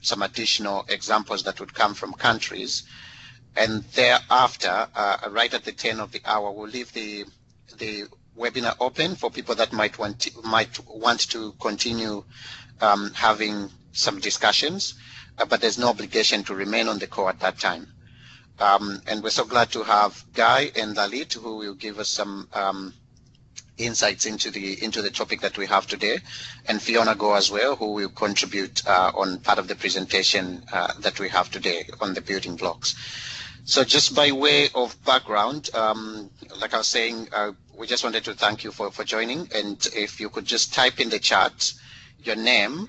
some additional examples that would come from countries. And thereafter, right at the 10 of the hour, we'll leave the webinar open for people that might want to continue having some discussions, but there's no obligation to remain on the call at that time. And we're so glad to have Guy and Lalit, who will give us some insights into the topic that we have today, and Fiona Go as well, who will contribute on part of the presentation that we have today on the building blocks. So just by way of background, like I was saying, we just wanted to thank you for joining, and if you could just type in the chat your name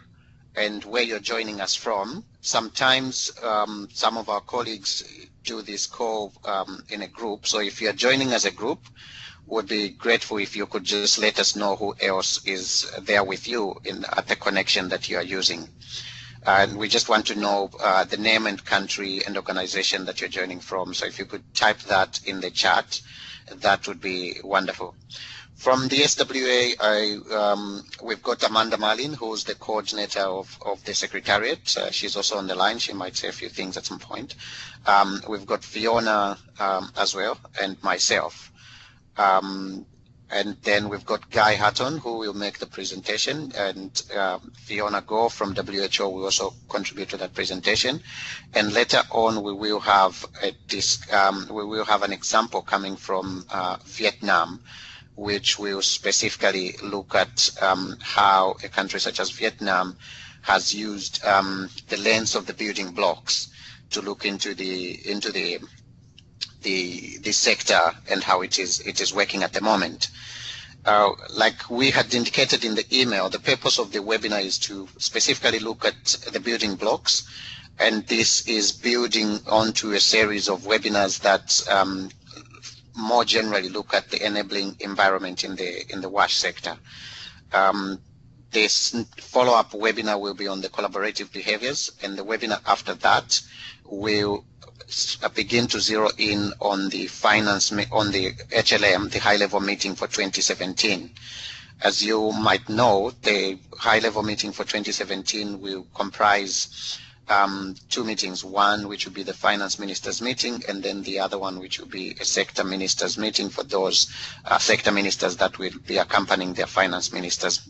and where you're joining us from. Sometimes some of our colleagues do this call in a group, so if you're joining as a group, would be grateful if you could just let us know who else is there with you at the connection that you are using. And we just want to know the name and country and organization that you're joining from. So if you could type that in the chat, that would be wonderful. From the SWA, we've got Amanda Marlin, who's the coordinator of the Secretariat. She's also on the line. She might say a few things at some point. We've got Fiona as well, and myself. And then we've got Guy Hatton, who will make the presentation, and Fiona Go from WHO will also contribute to that presentation. And later on, we will have an example coming from Vietnam, which will specifically look at how a country such as Vietnam has used the lens of the building blocks to look into the sector and how it is working at the moment. Like we had indicated in the email, the purpose of the webinar is to specifically look at the building blocks, and this is building onto a series of webinars that more generally look at the enabling environment in the WASH sector. This follow-up webinar will be on the collaborative behaviors, and the webinar after that will begin to zero in on the HLM, the high-level meeting for 2017. As you might know, the high-level meeting for 2017 will comprise two meetings, one which will be the finance ministers meeting, and then the other one which will be a sector ministers meeting for those sector ministers that will be accompanying their finance ministers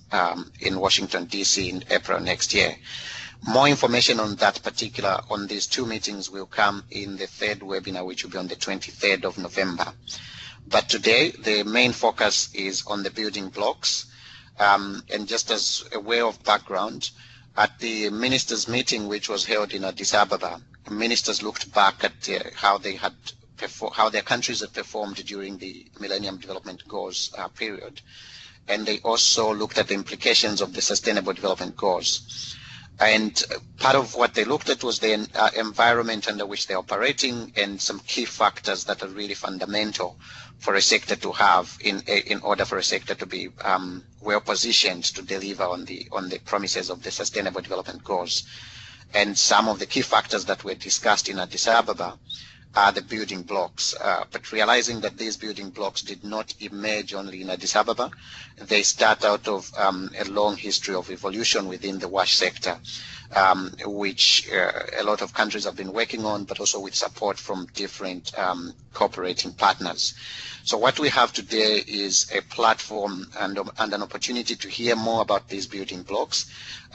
in Washington, D.C. in April next year. More information on these two meetings will come in the third webinar, which will be on the 23rd of November. But today, the main focus is on the building blocks. And just as a way of background, at the ministers' meeting, which was held in Addis Ababa, ministers looked back at how their countries had performed during the Millennium Development Goals period. And they also looked at the implications of the Sustainable Development Goals. And part of what they looked at was the environment under which they're operating and some key factors that are really fundamental for a sector to have in order for a sector to be well positioned to deliver on the promises of the Sustainable Development Goals. And some of the key factors that were discussed in Addis Ababa are the building blocks, but realizing that these building blocks did not emerge only in Addis Ababa, they start out of a long history of evolution within the WASH sector, which a lot of countries have been working on, but also with support from different cooperating partners. So what we have today is a platform and an opportunity to hear more about these building blocks,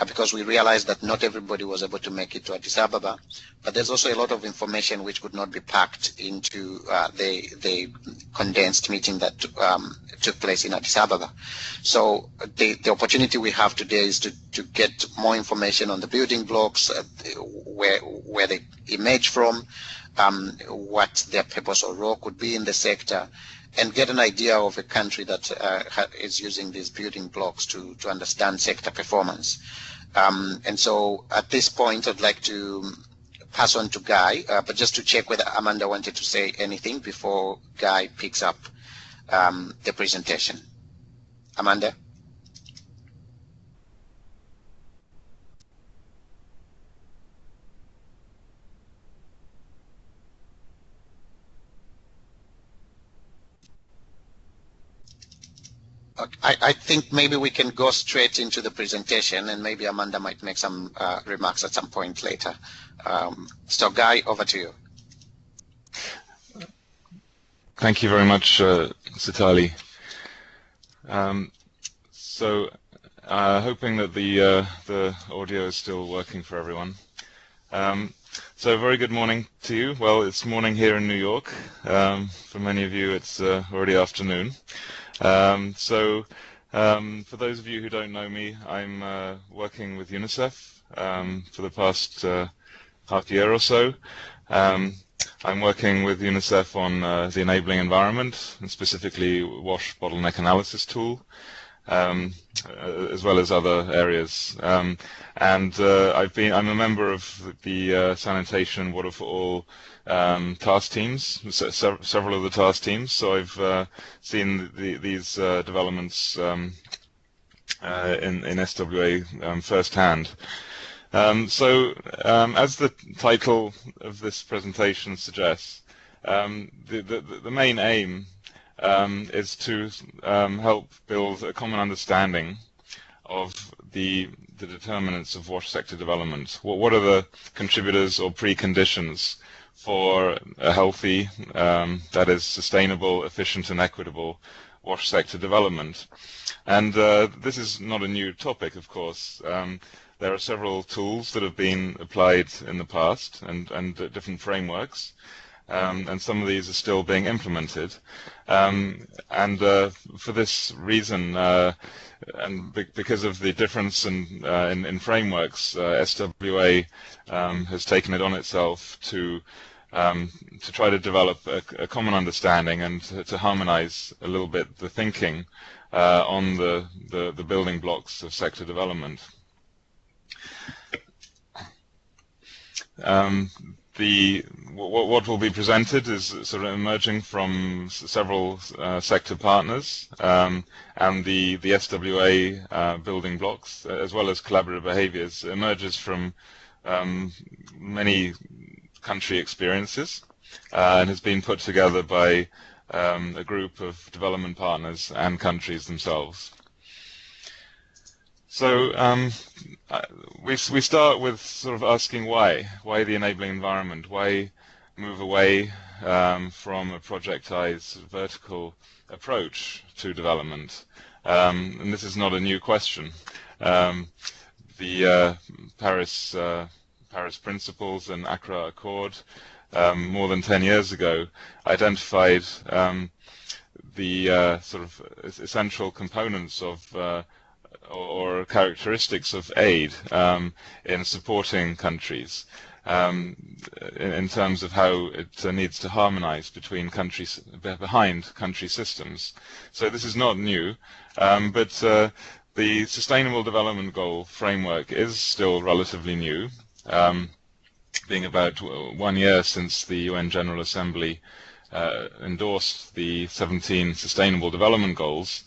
because we realized that not everybody was able to make it to Addis Ababa, but there's also a lot of information which could not be packed into the condensed meeting that took place in Addis Ababa. So the opportunity we have today is to get more information on the building blocks, where they emerge from, what their purpose or role could be in the sector, and get an idea of a country that is using these building blocks to understand sector performance. And so at this point, I'd like to pass on to Guy, but just to check whether Amanda wanted to say anything before Guy picks up the presentation. Amanda? I think maybe we can go straight into the presentation, and maybe Amanda might make some remarks at some point later. So Guy, over to you. Thank you very much, Sitali. Hoping that the audio is still working for everyone. So very good morning to you. Well, it's morning here in New York. For many of you, it's already afternoon. For those of you who don't know me, I'm working with UNICEF for the past half year or so. I'm working with UNICEF on the enabling environment, and specifically WASH bottleneck analysis tool, as well as other areas. I'm a member of the Sanitation Water for All task teams, several of the task teams. So I've seen these developments in SWA firsthand. As the title of this presentation suggests, the main aim is to help build a common understanding of the determinants of WASH sector development. What are the contributors or preconditions for a healthy, that is sustainable, efficient and equitable WASH sector development? And this is not a new topic, of course. There are several tools that have been applied in the past and different frameworks, and some of these are still being implemented. For this reason, and because of the difference in frameworks, SWA has taken it on itself to try to develop a common understanding and to harmonize a little bit the thinking on the building blocks of sector development. What will be presented is sort of emerging from several sector partners, and the SWA building blocks, as well as collaborative behaviors, emerges from many country experiences, and has been put together by a group of development partners and countries themselves. So we start with sort of asking why the enabling environment, why move away from a projectized vertical approach to development, and this is not a new question. The Paris Principles and Accra Accord more than 10 years ago identified the sort of essential components of or characteristics of aid in supporting countries in terms of how it needs to harmonize between countries, behind country systems. So this is not new, but the Sustainable Development Goal framework is still relatively new, being about 1 year since the UN General Assembly endorsed the 17 Sustainable Development Goals,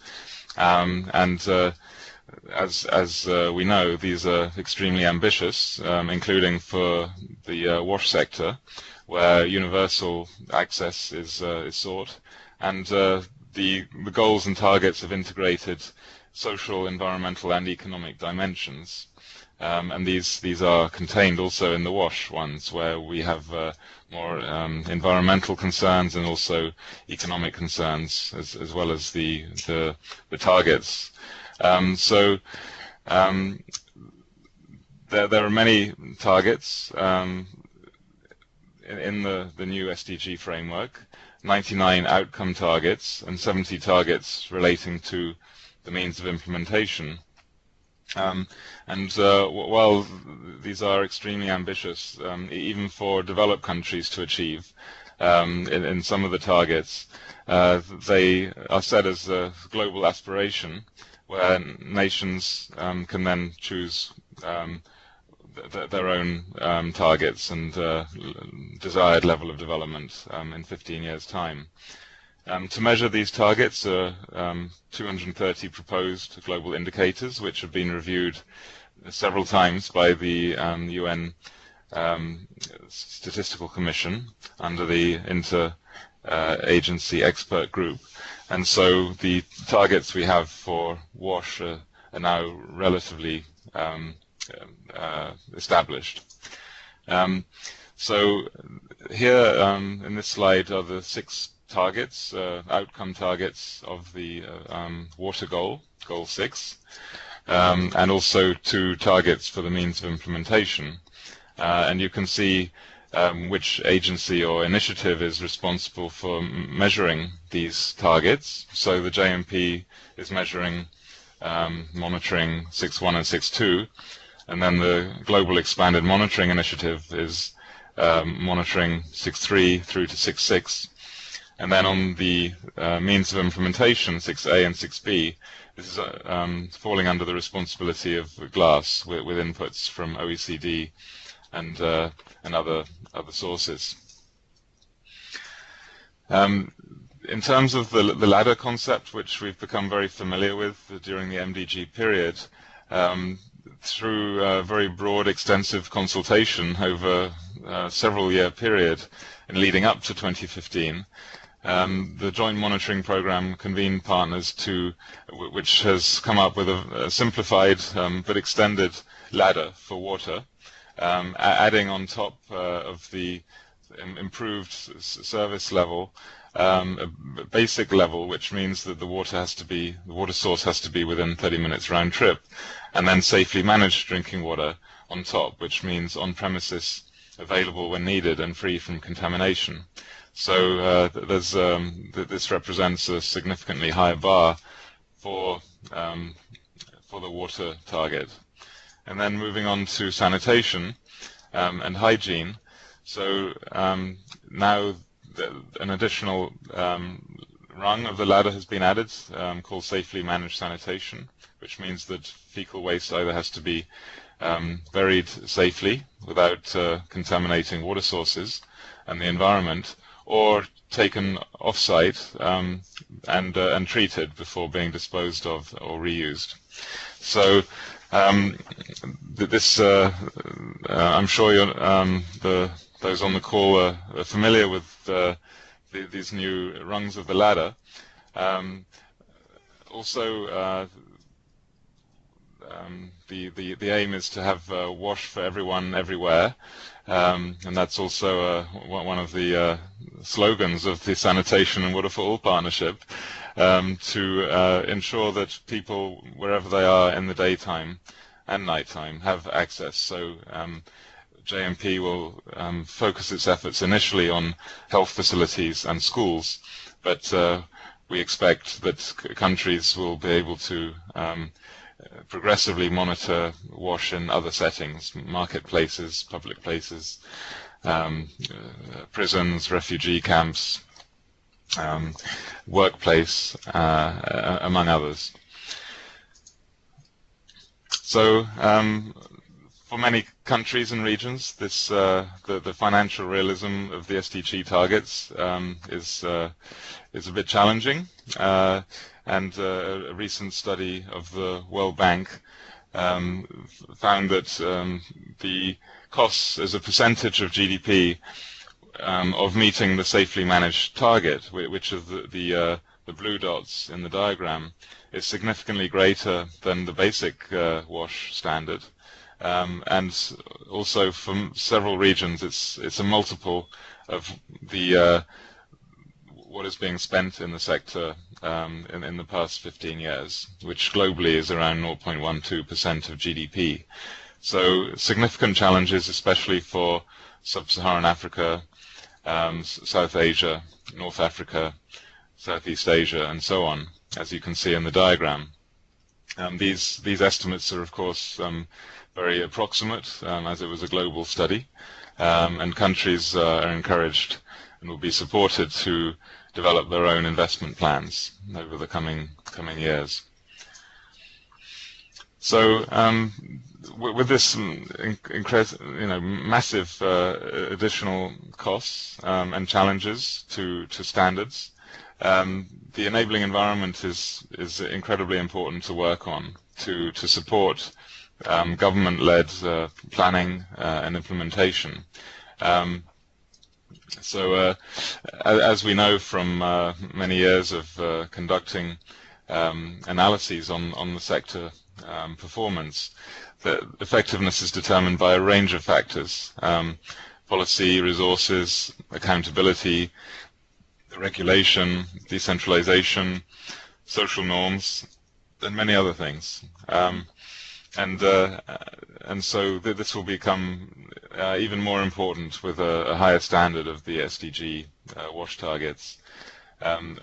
as we know, these are extremely ambitious, including for the WASH sector, where universal access is sought, and the goals and targets have integrated social, environmental, and economic dimensions. And these are contained also in the WASH ones, where we have more environmental concerns and also economic concerns, as well as the targets. There are many targets in the new SDG framework, 99 outcome targets and 70 targets relating to the means of implementation. While these are extremely ambitious, even for developed countries to achieve, in some of the targets, they are set as a global aspiration, where nations can then choose their own targets and desired level of development in 15 years' time. To measure these targets are 230 proposed global indicators, which have been reviewed several times by the UN Statistical Commission under the Inter-Agency Expert Group. and so the targets we have for WASH are now relatively established. So here in this slide are the 6 targets, outcome targets of the water goal, goal 6, and also 2 targets for the means of implementation. And you can see which agency or initiative is responsible for measuring these targets. So the JMP is measuring, monitoring 6.1 and 6.2, and then the Global Expanded Monitoring Initiative is monitoring 6.3 through to 6.6. And then on the means of implementation, 6A and 6B, this is falling under the responsibility of GLAAS with inputs from OECD and other sources. In terms of the ladder concept, which we've become very familiar with during the MDG period, through a very broad, extensive consultation over a several-year period and leading up to 2015, the Joint Monitoring Programme convened partners which has come up with a simplified but extended ladder for water, adding on top of the improved service level a basic level, which means that the water source has to be within 30 minutes round trip, and then safely managed drinking water on top, which means on premises, available when needed, and free from contamination. So this represents a significantly higher bar for the water target. And then moving on to sanitation and hygiene. So now an additional rung of the ladder has been added, called safely managed sanitation, which means that fecal waste either has to be buried safely without contaminating water sources and the environment, or taken off-site and treated before being disposed of or reused. So this, I'm sure those on the call are familiar with these new rungs of the ladder. Also, the aim is to have WASH for everyone, everywhere, and that's also one of the slogans of the Sanitation and Water for All partnership, to ensure that people, wherever they are in the daytime and nighttime, have access. So JMP will focus its efforts initially on health facilities and schools, but we expect that countries will be able to progressively monitor WASH in other settings, marketplaces, public places, prisons, refugee camps, workplace, among others. So for many countries and regions, this the financial realism of the SDG targets is a bit challenging, and a recent study of the World Bank found that the costs as a percentage of GDP of meeting the safely managed target, which is the blue dots in the diagram, is significantly greater than the basic WASH standard. And also from several regions, it's a multiple of the what is being spent in the sector in the past 15 years, which globally is around 0.12% of GDP. So significant challenges, especially for sub-Saharan Africa, South Asia, North Africa, Southeast Asia, and so on, as you can see in the diagram. These estimates are, of course, very approximate, as it was a global study, and countries are encouraged and will be supported to develop their own investment plans over the coming years. So with this massive additional costs and challenges to standards, the enabling environment is incredibly important to work on to support government-led planning and implementation. As we know from many years of conducting analyses on the sector performance, that effectiveness is determined by a range of factors: policy, resources, accountability, regulation, decentralization, social norms, and many other things. And so this will become even more important with a higher standard of the SDG WASH targets, and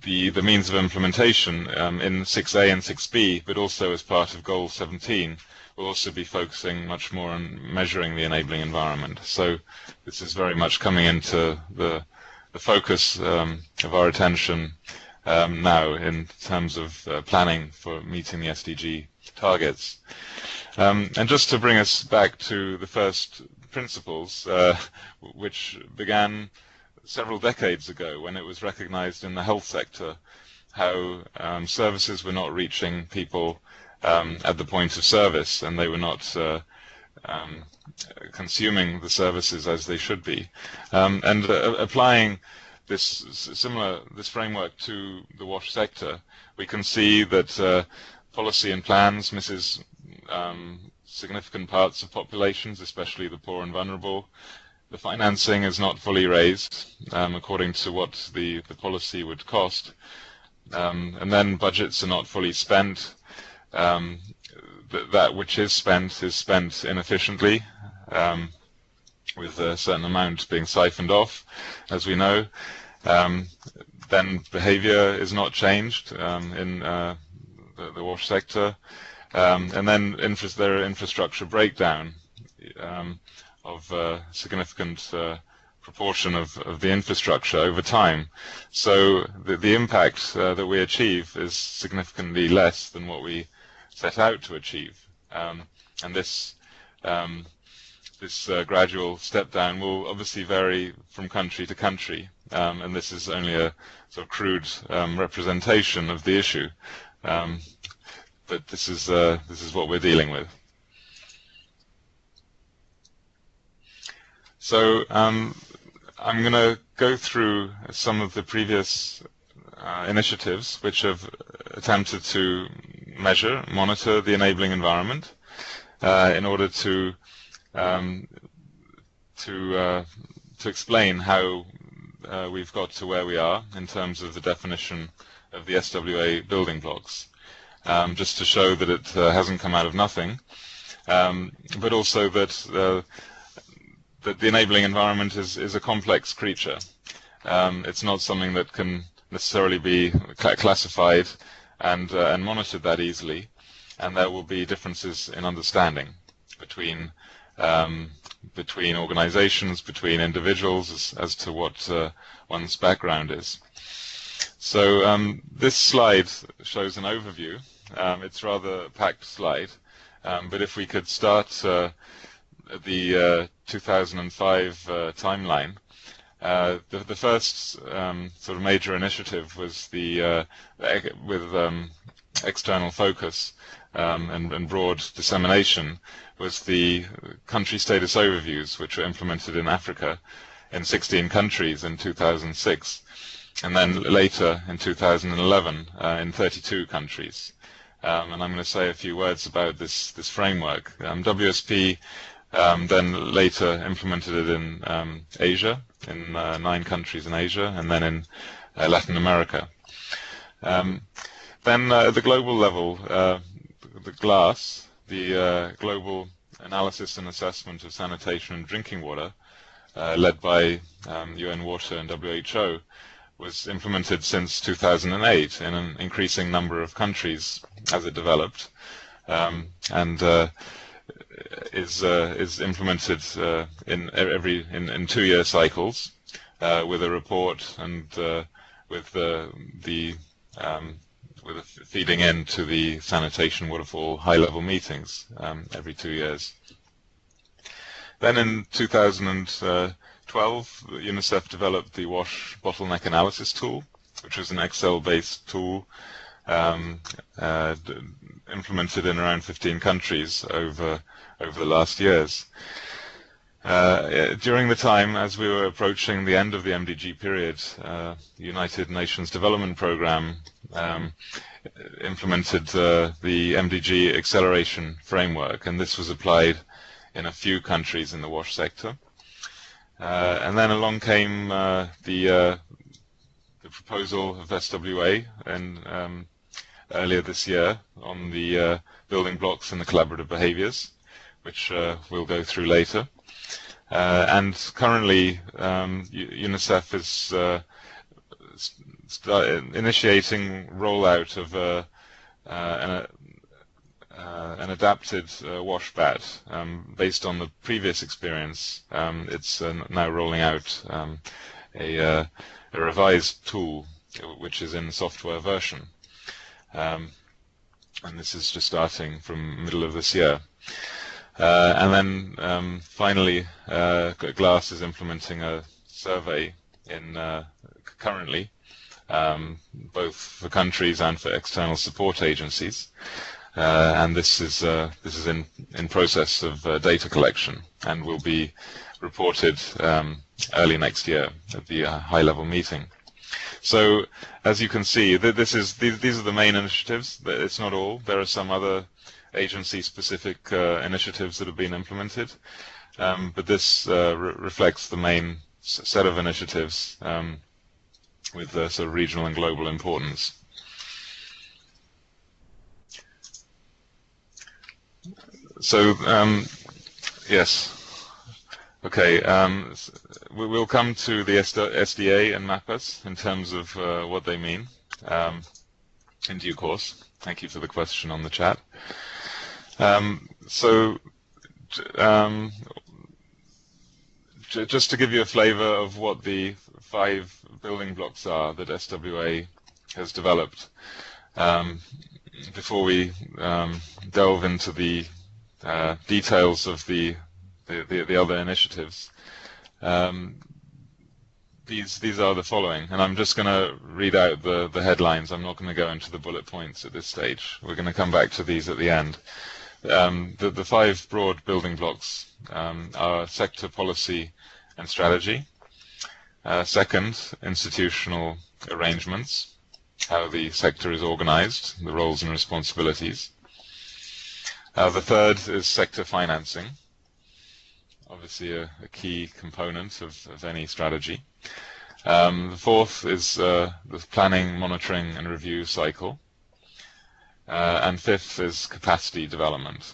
the means of implementation in 6A and 6B, but also as part of Goal 17, will also be focusing much more on measuring the enabling environment. So this is very much coming into the focus of our attention now in terms of planning for meeting the SDG targets. And just to bring us back to the first principles, which began several decades ago when it was recognized in the health sector how services were not reaching people at the point of service, and they were not consuming the services as they should be. And applying this framework to the WASH sector, we can see that policy and plans misses significant parts of populations, especially the poor and vulnerable. The financing is not fully raised according to what the policy would cost, and then budgets are not fully spent. That which is spent inefficiently, with a certain amount being siphoned off, as we know. Then behavior is not changed in the WASH sector, and then there are infrastructure breakdown of a significant proportion of the infrastructure over time. So the impact that we achieve is significantly less than what we set out to achieve, and this gradual step down will obviously vary from country to country, and this is only a sort of crude representation of the issue, but this is what we're dealing with. So I'm going to go through some of the previous initiatives which have attempted to measure, monitor the enabling environment in order to explain how we've got to where we are in terms of the definition of the SWA building blocks, just to show that it hasn't come out of nothing, but also that the enabling environment is a complex creature. It's not something that can necessarily be classified and monitored that easily, and there will be differences in understanding between organizations, between individuals, as to what one's background is. So this slide shows an overview. It's rather a packed slide, but if we could start at the 2005 timeline, the first sort of major initiative was with external focus and broad dissemination, was the country status overviews, which were implemented in Africa in 16 countries in 2006, and then later in 2011 in 32 countries. And I'm going to say a few words about this framework. WSP then later implemented it in Asia, in 9 countries in Asia, and then in Latin America. Then at the global level, the GLAAS, the Global Analysis and Assessment of Sanitation and Drinking Water, led by UN Water and WHO, was implemented since 2008 in an increasing number of countries as it developed, and is implemented in 2-year cycles, with a report and with a feeding into the sanitation waterfall high-level meetings every 2 years. Then in 2012, UNICEF developed the WASH Bottleneck analysis tool, which was an Excel-based tool implemented in around 15 countries over the last years. During the time, as we were approaching the end of the MDG period, the United Nations Development Programme implemented the MDG acceleration framework, and this was applied in a few countries in the wash sector. And then along came the proposal of SWA and earlier this year on the building blocks and the collaborative behaviours, which we'll go through later. And currently, UNICEF is initiating rollout of an adapted wash bat based on the previous experience. It's now rolling out a revised tool, which is in software version. And this is just starting from middle of this year. And then finally, GLAAS is implementing a survey currently, both for countries and for external support agencies. And this is in process of data collection and will be reported early next year at the high-level meeting. So, as you can see, these are the main initiatives. It's not all. There are some other agency-specific initiatives that have been implemented, but this reflects the main set of initiatives with sort of regional and global importance. So, yes. Okay, we'll come to the SDA and MAPAs in terms of what they mean in due course. Thank you for the question on the chat. Just to give you a flavor of what the 5 building blocks are that SWA has developed, before we delve into the details of the other initiatives, these are the following, and I'm just going to read out the headlines. I'm not going to go into the bullet points at this stage. We're going to come back to these at the end. The 5 broad building blocks are sector policy and strategy. Second, institutional arrangements, how the sector is organized, the roles and responsibilities. The third is sector financing, obviously a key component of any strategy. The fourth is the planning, monitoring and review cycle. And fifth is capacity development.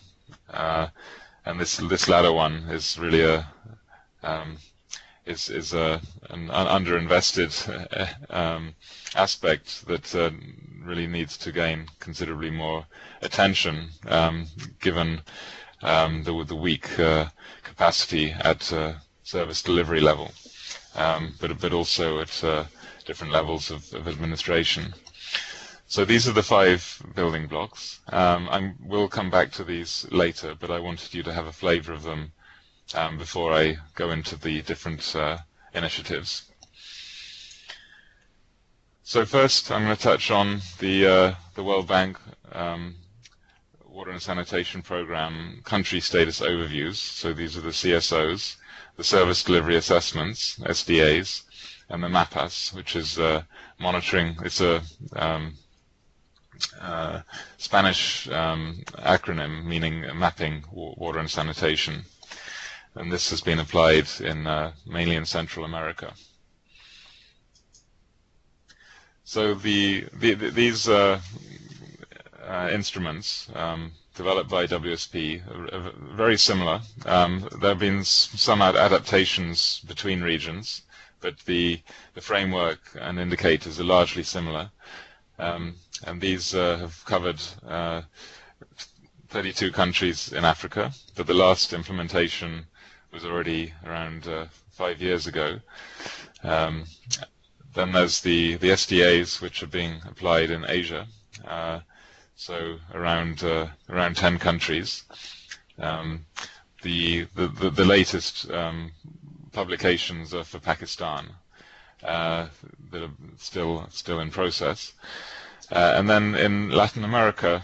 And this latter one is really an underinvested aspect that really needs to gain considerably more attention, given the weak capacity at service delivery level, but also at different levels of administration. So these are the 5 building blocks. We'll come back to these later, but I wanted you to have a flavor of them before I go into the different initiatives. So first, I'm going to touch on the World Bank Water and Sanitation Program country status overviews. So these are the CSOs, the Service Delivery Assessments, SDAs, and the MAPAs, which is monitoring. It's a Spanish acronym meaning mapping water and sanitation, and this has been applied mainly in Central America. So these instruments developed by WSP are very similar. There have been some adaptations between regions, but the framework and indicators are largely similar. And these have covered 32 countries in Africa, but the last implementation was already around 5 years ago. Then there's the SDAs, which are being applied in Asia, so around 10 countries. The latest publications are for Pakistan, that are still in process. And then in Latin America,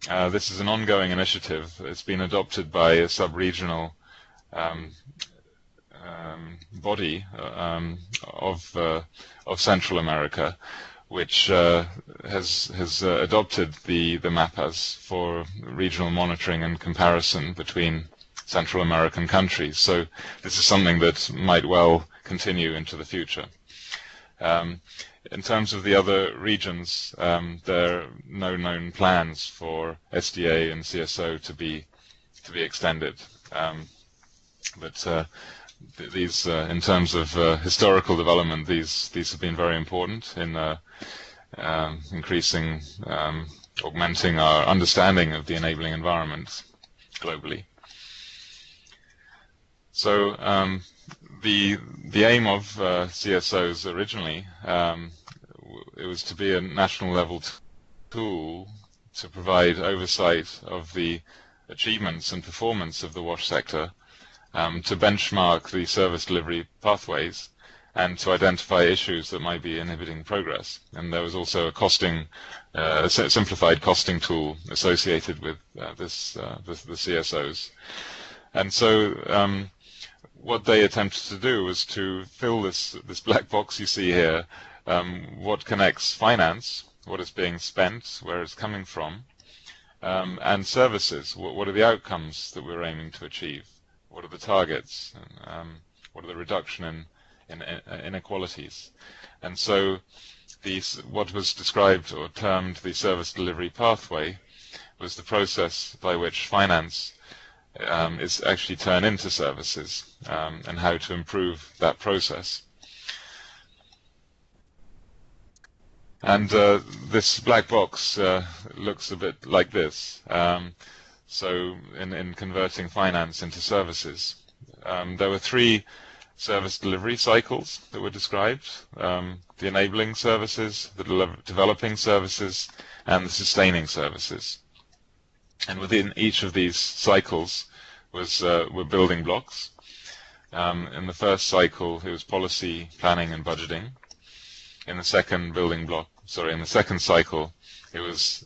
this is an ongoing initiative. It's been adopted by a sub-regional body of Central America, which has adopted the MAPAs for regional monitoring and comparison between Central American countries. So this is something that might well continue into the future. In terms of the other regions, there are no known plans for SDA and CSO to be extended. But these, in terms of historical development, these have been very important in increasing, augmenting our understanding of the enabling environment globally. So the aim of CSOs originally, it was to be a national level tool to provide oversight of the achievements and performance of the WASH sector, to benchmark the service delivery pathways, and to identify issues that might be inhibiting progress. And there was also a costing, a simplified costing tool associated with the CSOs. And so what they attempted to do was to fill this black box you see here, what connects finance, what is being spent, where it's coming from, and services, what are the outcomes that we're aiming to achieve, what are the targets, what are the reduction in inequalities. And so what was described or termed the service delivery pathway was the process by which finance is actually turned into services, and how to improve that process. And this black box looks a bit like this. So in converting finance into services, there were 3 service delivery cycles that were described: the enabling services, the developing services, and the sustaining services. And within each of these cycles were building blocks. In the first cycle, it was policy, planning, and budgeting. In the second in the second cycle, it was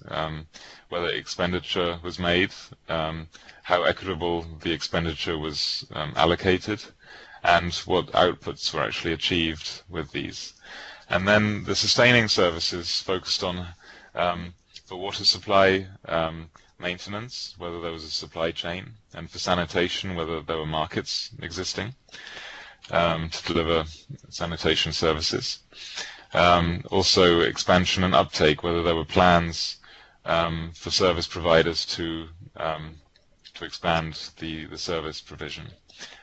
whether expenditure was made, how equitable the expenditure was allocated, and what outputs were actually achieved with these. And then the sustaining services focused on for water supply maintenance, whether there was a supply chain, and for sanitation, whether there were markets existing to deliver sanitation services. Also expansion and uptake, whether there were plans for service providers to expand the service provision.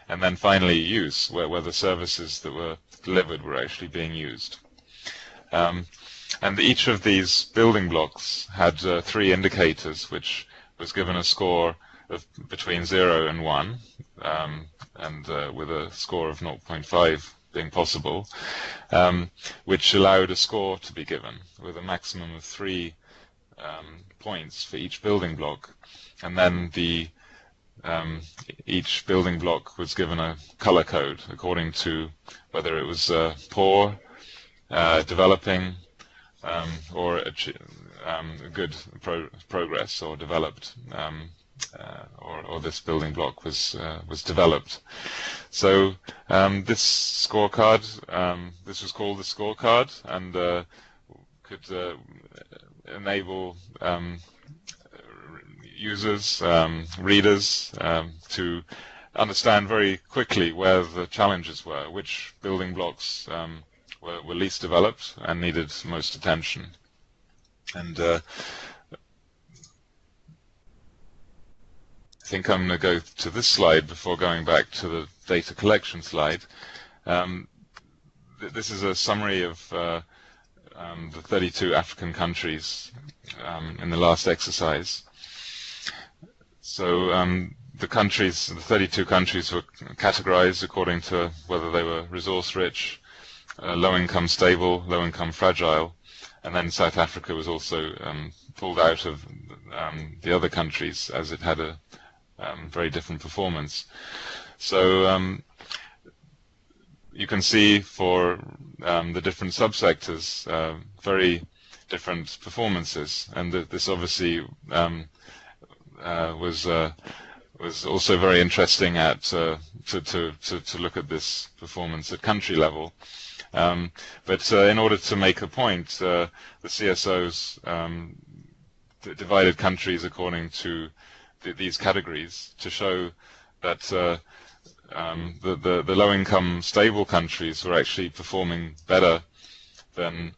And then finally use, where the services that were delivered were actually being used. And each of these building blocks had 3 indicators, which was given a score of between 0 and 1, and with a score of 0.5 being possible, which allowed a score to be given with a maximum of 3 points for each building block. And then each building block was given a color code according to whether it was poor, developing, or good progress, or developed, or this building block was developed. So this scorecard, this was called the scorecard, and could enable users, readers, to understand very quickly where the challenges were, which building blocks were least developed and needed most attention. And I think I'm going to go to this slide before going back to the data collection slide. This is a summary of the 32 African countries in the last exercise. So the 32 countries were categorized according to whether they were resource-rich, low-income stable, low-income fragile, and then South Africa was also pulled out of the other countries as it had a very different performance. So you can see for the different subsectors very different performances, and this obviously was was also very interesting at to look at this performance at country level. But in order to make a point, the CSOs divided countries according to these categories to show that the low-income stable countries were actually performing better than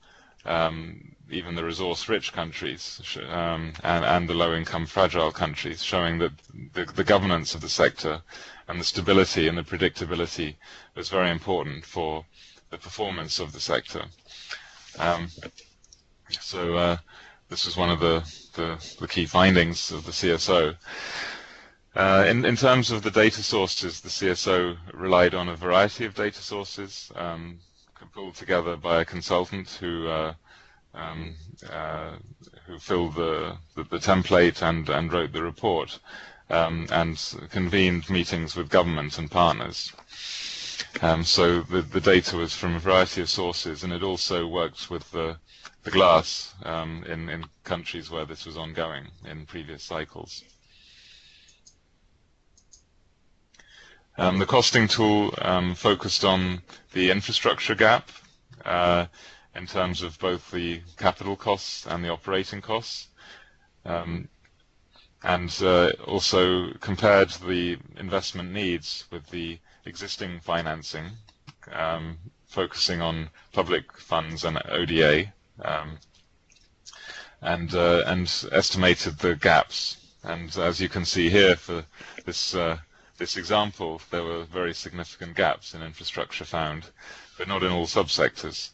even the resource-rich countries and the low-income fragile countries, showing that the governance of the sector and the stability and the predictability was very important for the performance of the sector. So this was one of the key findings of the CSO. In terms of the data sources, the CSO relied on a variety of data sources pulled together by a consultant who filled the template and wrote the report and convened meetings with government and partners. So the data was from a variety of sources, and it also worked with the GLAAS in countries where this was ongoing in previous cycles. The costing tool focused on the infrastructure gap in terms of both the capital costs and the operating costs, and also compared the investment needs with the existing financing, focusing on public funds and ODA, and estimated the gaps. And as you can see here for this example, there were very significant gaps in infrastructure found, but not in all subsectors.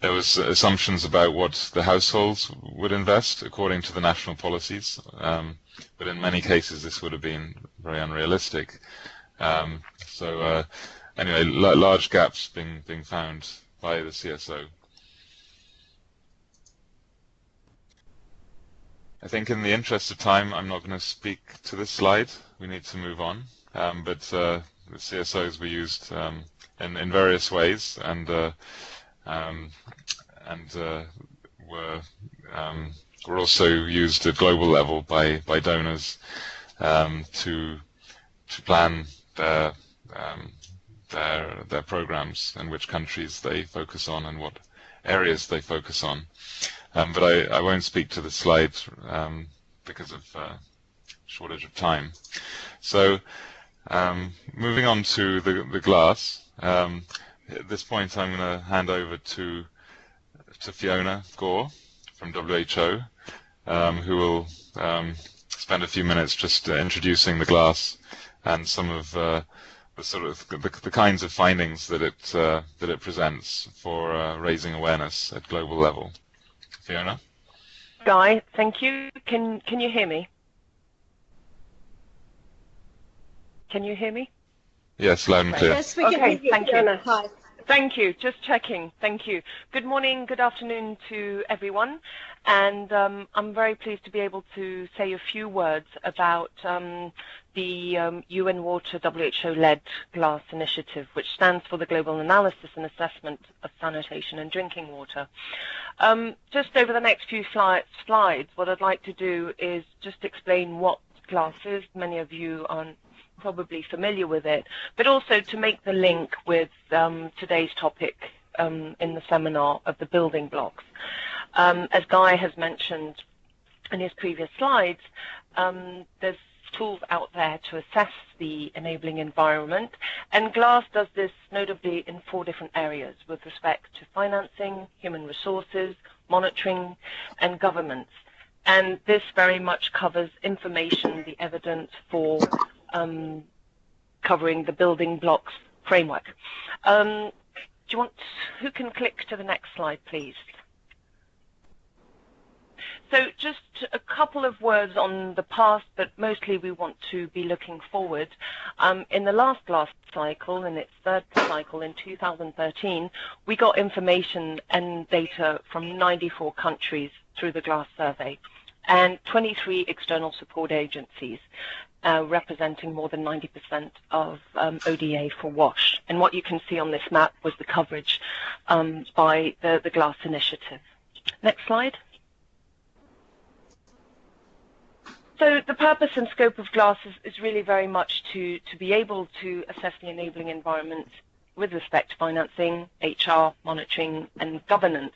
There was assumptions about what the households would invest according to the national policies, but in many cases this would have been very unrealistic. So anyway, large gaps being found by the CSO. I think in the interest of time, I'm not going to speak to this slide. We need to move on. But the CSOs were used in various ways, and were also used at global level by donors to plan their programs and which countries they focus on and what areas they focus on. But I won't speak to the slide because of shortage of time. So moving on to the GLAAS. At this point, I'm going to hand over to Fiona Gore from WHO, who will spend a few minutes just introducing the GLAAS and some of the sort of the kinds of findings that it presents for raising awareness at global level. Fiona? Guy, thank you. Can you hear me? Can you hear me? Yes, loud and clear. Yes, we can hear you, Fiona. Hi. Thank you. Just checking. Thank you. Good morning, good afternoon to everyone. And I'm very pleased to be able to say a few words about the UN Water WHO-led GLAAS initiative, which stands for the Global Analysis and Assessment of Sanitation and Drinking Water. Just over the next few slides, what I'd like to do is just explain what GLAAS is. Many of you aren't probably familiar with it, but also to make the link with today's topic in the seminar of the building blocks. As Guy has mentioned in his previous slides, there's tools out there to assess the enabling environment, and GLAAS does this notably in 4 different areas with respect to financing, human resources, monitoring, and governance. And this very much covers information, the evidence for covering the building blocks framework. Who can click to the next slide, please? So just a couple of words on the past, but mostly we want to be looking forward. In the last GLAAS cycle, in its 3rd cycle in 2013, we got information and data from 94 countries through the GLAAS survey and 23 external support agencies, representing more than 90% of ODA for WASH. And what you can see on this map was the coverage by the GLAAS initiative. Next slide. So the purpose and scope of GLAAS is really very much to be able to assess the enabling environment with respect to financing, HR, monitoring, and governance,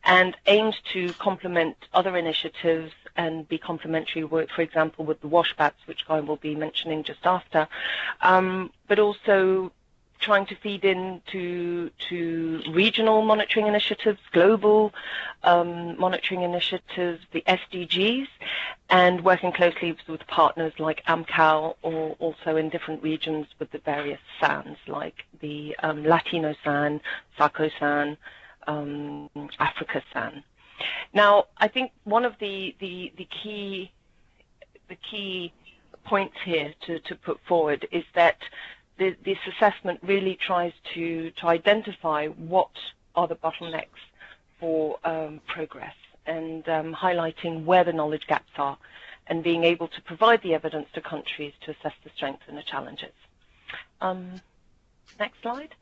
and aims to complement other initiatives and be complementary, for example, with the washbats, which I will be mentioning just after, but also trying to feed into regional monitoring initiatives, global monitoring initiatives, the SDGs, and working closely with partners like AMCAL, or also in different regions with the various SANs, like the Latino SAN, SACO SAN, Africa SAN. Now, I think one of the key points here to put forward is that this assessment really tries to identify what are the bottlenecks for progress, and highlighting where the knowledge gaps are, and being able to provide the evidence to countries to assess the strengths and the challenges. Next slide.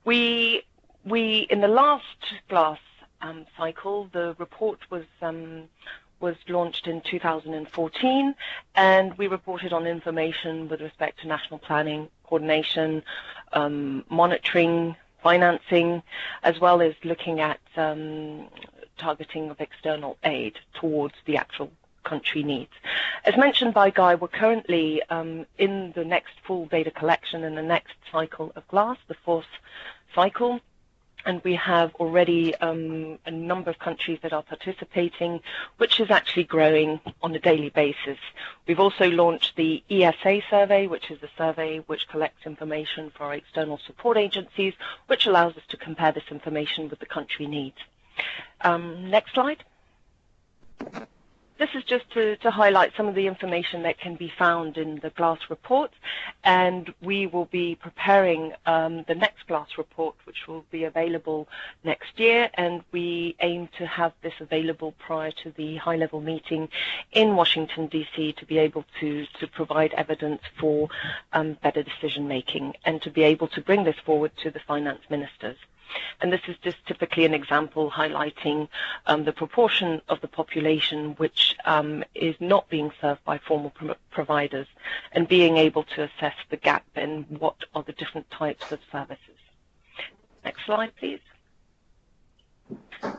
We in the last GLAAS cycle, the report was launched in 2014, and we reported on information with respect to national planning, coordination, monitoring, financing, as well as looking at targeting of external aid towards the actual country needs. As mentioned by Guy, we're currently in the next full data collection in the next cycle of GLAAS, the fourth cycle, and we have already a number of countries that are participating, which is actually growing on a daily basis. We've also launched the ESA survey, which is a survey which collects information for our external support agencies, which allows us to compare this information with the country needs. Next slide. This is just to highlight some of the information that can be found in the GLAAS report, and we will be preparing the next GLAAS report, which will be available next year, and we aim to have this available prior to the high-level meeting in Washington, D.C., to be able to provide evidence for better decision-making, and to be able to bring this forward to the finance ministers. And this is just typically an example highlighting the proportion of the population which is not being served by formal providers, and being able to assess the gap and what are the different types of services. Next slide, please.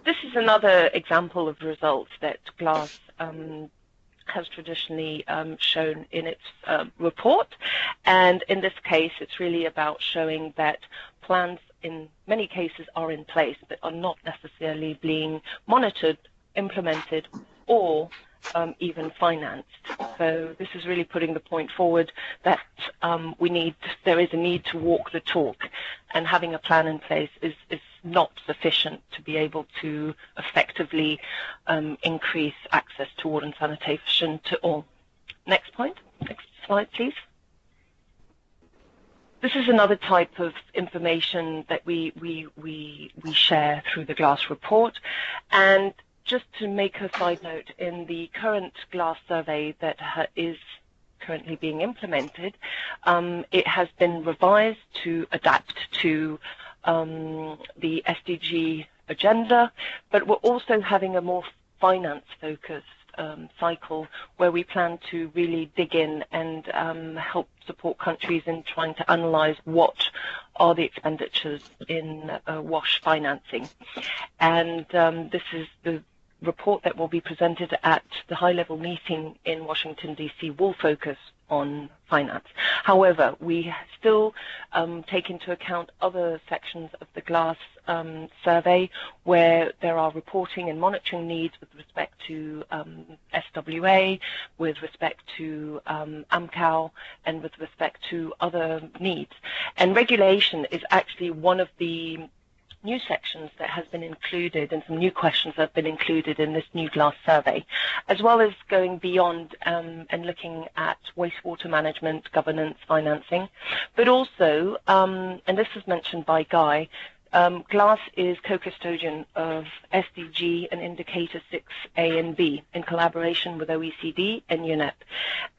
This is another example of results that GLAAS has traditionally shown in its report, and in this case it's really about showing that plans in many cases are in place but are not necessarily being monitored, implemented, or even financed. So this is really putting the point forward that there is a need to walk the talk, and having a plan in place is not sufficient to be able to effectively increase access to water and sanitation to all. Next point. Next slide, please. This is another type of information that we share through the GLAAS report. And just to make a side note, in the current GLAAS survey that is currently being implemented, it has been revised to adapt to the SDG agenda, but we're also having a more finance-focused cycle where we plan to really dig in and help support countries in trying to analyze what are the expenditures in WASH financing. And this is the report that will be presented at the high-level meeting in Washington, D.C. will focus on finance. However, we still take into account other sections of the GLAAS survey where there are reporting and monitoring needs with respect to SWA, with respect to AMCAL, and with respect to other needs. And regulation is actually one of the new sections that has been included, and some new questions that have been included in this new GLAAS survey, as well as going beyond and looking at wastewater management, governance, financing, but also, and this was mentioned by Guy, GLAAS is co-custodian of SDG and Indicator 6A and B in collaboration with OECD and UNEP.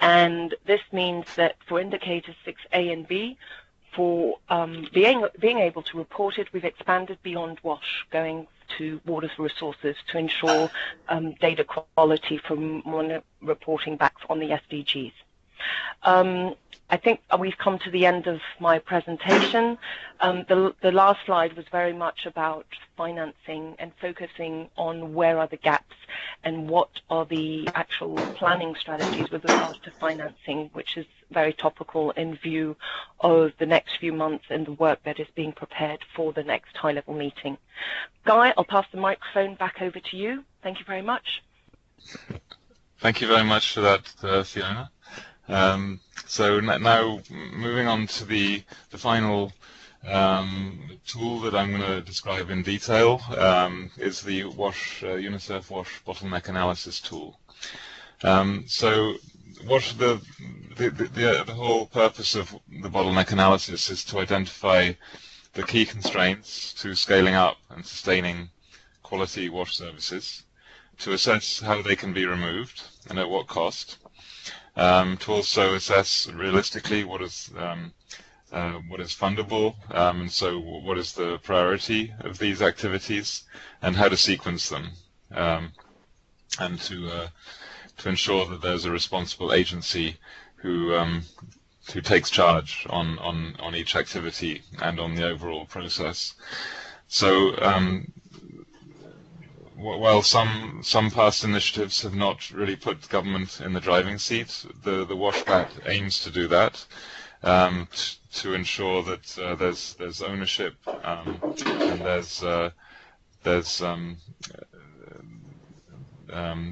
And this means that for Indicators 6A and B, for being able to report it, we've expanded beyond WASH, going to water resources to ensure data quality from reporting back on the SDGs. I think we've come to the end of my presentation. The last slide was very much about financing and focusing on where are the gaps and what are the actual planning strategies with regards to financing, which is very topical in view of the next few months and the work that is being prepared for the next high-level meeting. Guy, I'll pass the microphone back over to you. Thank you very much. Thank you very much for that, Fiona. So now moving on to the final tool that I'm going to describe in detail is the UNICEF WASH bottleneck analysis tool. So WASH, the whole purpose of the bottleneck analysis is to identify the key constraints to scaling up and sustaining quality WASH services, to assess how they can be removed and at what cost, to also assess realistically what is fundable, and so what is the priority of these activities and how to sequence them, and to ensure that there's a responsible agency who takes charge on each activity and on the overall process. So while some past initiatives have not really put government in the driving seat, the WASH-BAT aims to do that, to ensure that there's ownership and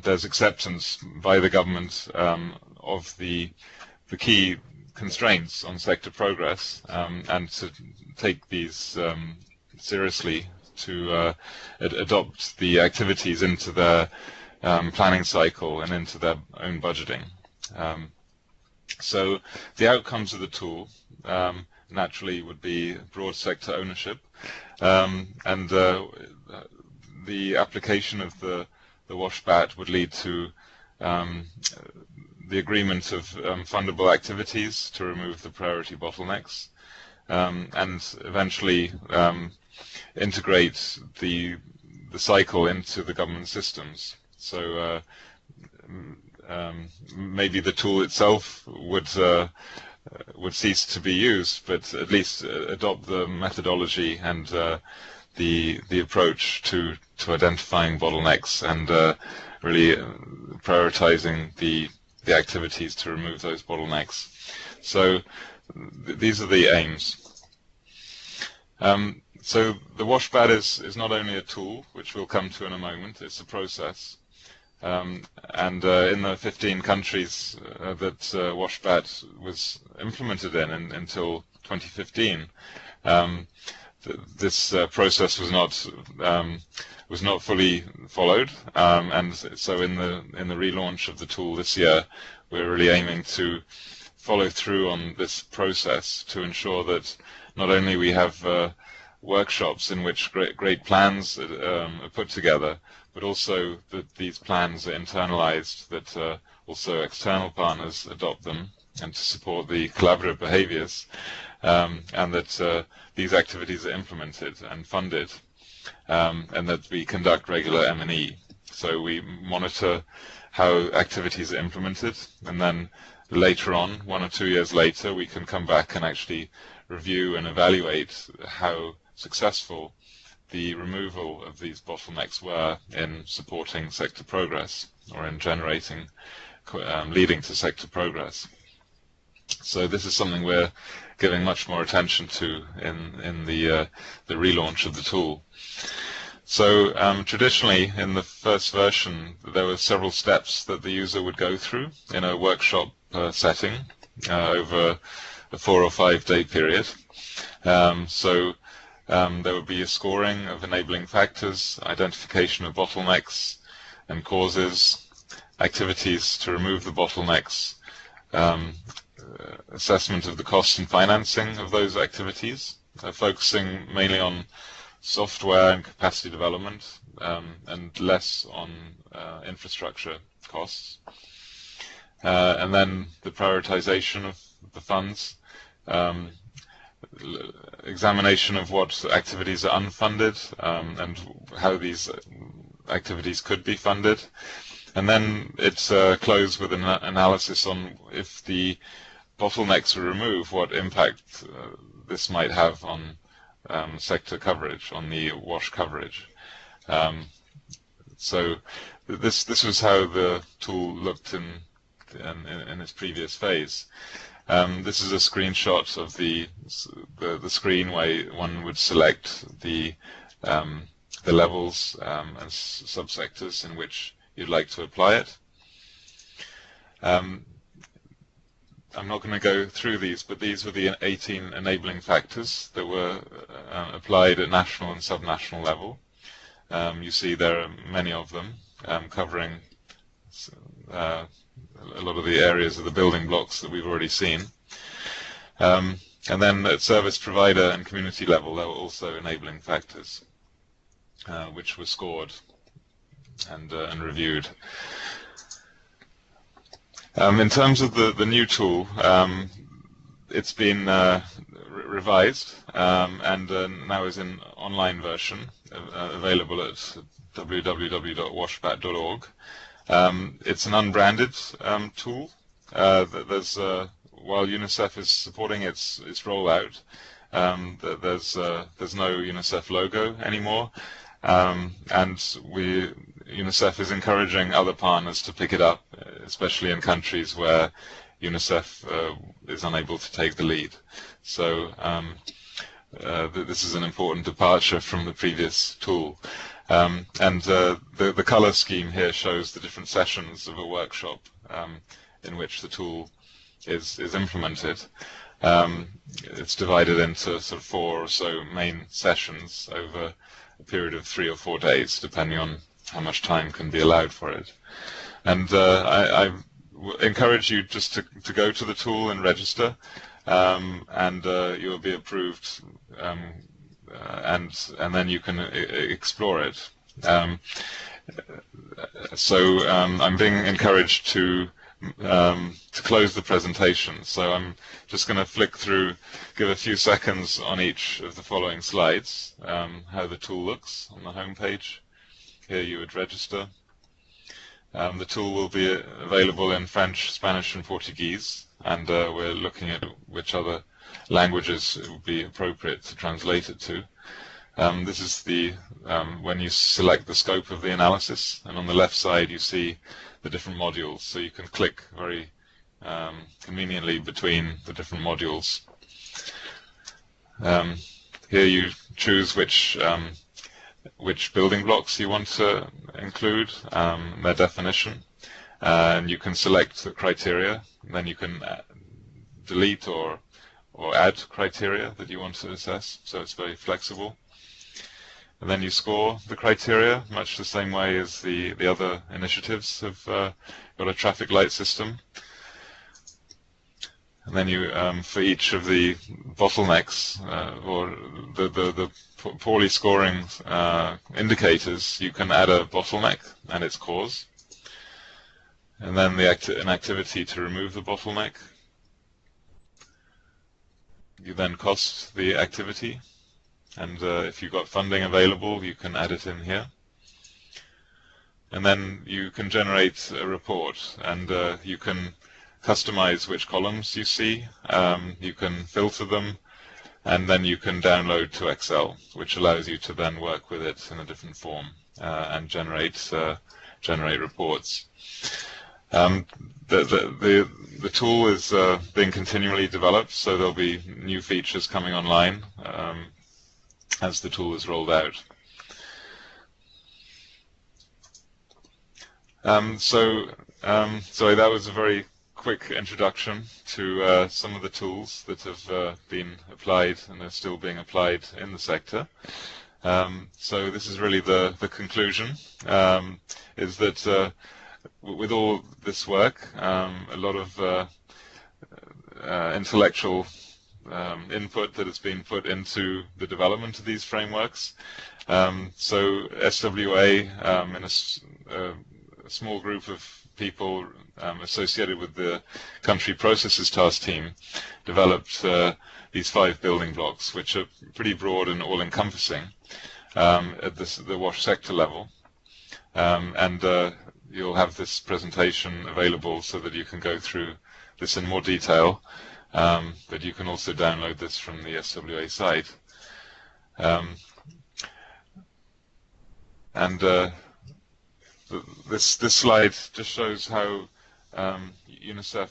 there's acceptance by the government of the key constraints on sector progress, and to take these seriously, to adopt the activities into their planning cycle and into their own budgeting. So the outcomes of the tool naturally would be broad sector ownership, and the application of the WASH-BAT would lead to the agreement of fundable activities to remove the priority bottlenecks, and eventually integrate the cycle into the government systems. So maybe the tool itself would cease to be used, but at least adopt the methodology and the approach to identifying bottlenecks and really prioritizing the activities to remove those bottlenecks. So these are the aims. So the WASH-BAT is not only a tool, which we'll come to in a moment, it's a process. And in the 15 countries that WASH-BAT was implemented in until 2015, this process was not fully followed, and so in the relaunch of the tool this year, we're really aiming to follow through on this process to ensure that not only we have workshops in which great plans are put together, but also that these plans are internalized, that also external partners adopt them, and to support the collaborative behaviors, and that these activities are implemented and funded, and that we conduct regular M&E. So we monitor how activities are implemented, and then later on, 1 or 2 years later, we can come back and actually review and evaluate how successful the removal of these bottlenecks were in supporting sector progress, or in generating, leading to sector progress. So this is something we're giving much more attention to in the relaunch of the tool. So traditionally, in the first version, there were several steps that the user would go through in a workshop setting over a 4 or 5 day period. There would be a scoring of enabling factors, identification of bottlenecks and causes, activities to remove the bottlenecks, assessment of the cost and financing of those activities, focusing mainly on software and capacity development, and less on infrastructure costs. And then the prioritization of the funds, examination of what activities are unfunded and how these activities could be funded. And then it's closed with an analysis on if the bottlenecks are removed, what impact this might have on sector coverage, on the WASH coverage. So this was how the tool looked in its previous phase. This is a screenshot of the screen where one would select the levels and subsectors in which you'd like to apply it. I'm not going to go through these, but these were the 18 enabling factors that were applied at national and subnational level. You see there are many of them covering a lot of the areas of the building blocks that we've already seen. And then at service provider and community level, there were also enabling factors, which were scored and reviewed. In terms of the new tool, it's been revised and now is in online version, available at www.washbat.org. It's an unbranded tool. While UNICEF is supporting its rollout, there's no UNICEF logo anymore, and UNICEF is encouraging other partners to pick it up, especially in countries where UNICEF is unable to take the lead. So this is an important departure from the previous tool. The color scheme here shows the different sessions of a workshop in which the tool is implemented. It's divided into sort of 4 or so main sessions over a period of 3 or 4 days, depending on how much time can be allowed for it. And I encourage you just to go to the tool and register, and you'll be approved, and then you can explore it. So I'm being encouraged to close the presentation. So I'm just going to flick through, give a few seconds on each of the following slides, how the tool looks on the home page. Here you would register. The tool will be available in French, Spanish, and Portuguese, and we're looking at which other languages it would be appropriate to translate it to. This is the when you select the scope of the analysis, and on the left side you see the different modules, so you can click very conveniently between the different modules. Here you choose which building blocks you want to include, their definition, and you can select the criteria. Then you can delete or add criteria that you want to assess, so it's very flexible. And then you score the criteria, much the same way as the other initiatives have got a traffic light system. And then you, for each of the bottlenecks or the poorly scoring indicators, you can add a bottleneck and its cause. And then an activity to remove the bottleneck. You then cost the activity, and if you've got funding available, you can add it in here. And then you can generate a report, and you can customize which columns you see. You can filter them, and then you can download to Excel, which allows you to then work with it in a different form and generate reports. The tool is being continually developed, so there'll be new features coming online as the tool is rolled out. Sorry, that was a very quick introduction to some of the tools that have been applied and are still being applied in the sector. So this is really the conclusion, is that with all this work, a lot of intellectual input that has been put into the development of these frameworks. So SWA, in a small group of people associated with the country processes task team developed these 5 building blocks, which are pretty broad and all-encompassing at the WASH sector level. And you'll have this presentation available so that you can go through this in more detail, but you can also download this from the SWA site. This slide just shows how UNICEF,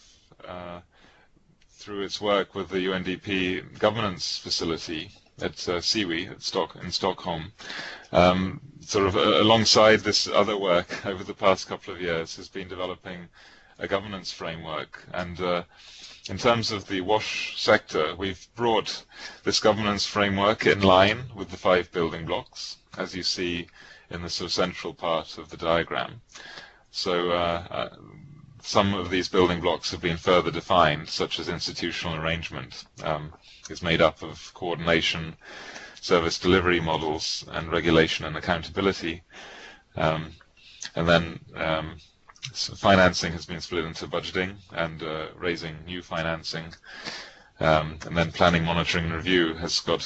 through its work with the UNDP governance facility at SWA in Stockholm, sort of alongside this other work over the past couple of years, has been developing a governance framework. And in terms of the WASH sector, we've brought this governance framework in line with the 5 building blocks, as you see in the sort of central part of the diagram. So some of these building blocks have been further defined, such as institutional arrangement is made up of coordination, service delivery models, and regulation and accountability. And then so financing has been split into budgeting and raising new financing. And then planning, monitoring, and review has got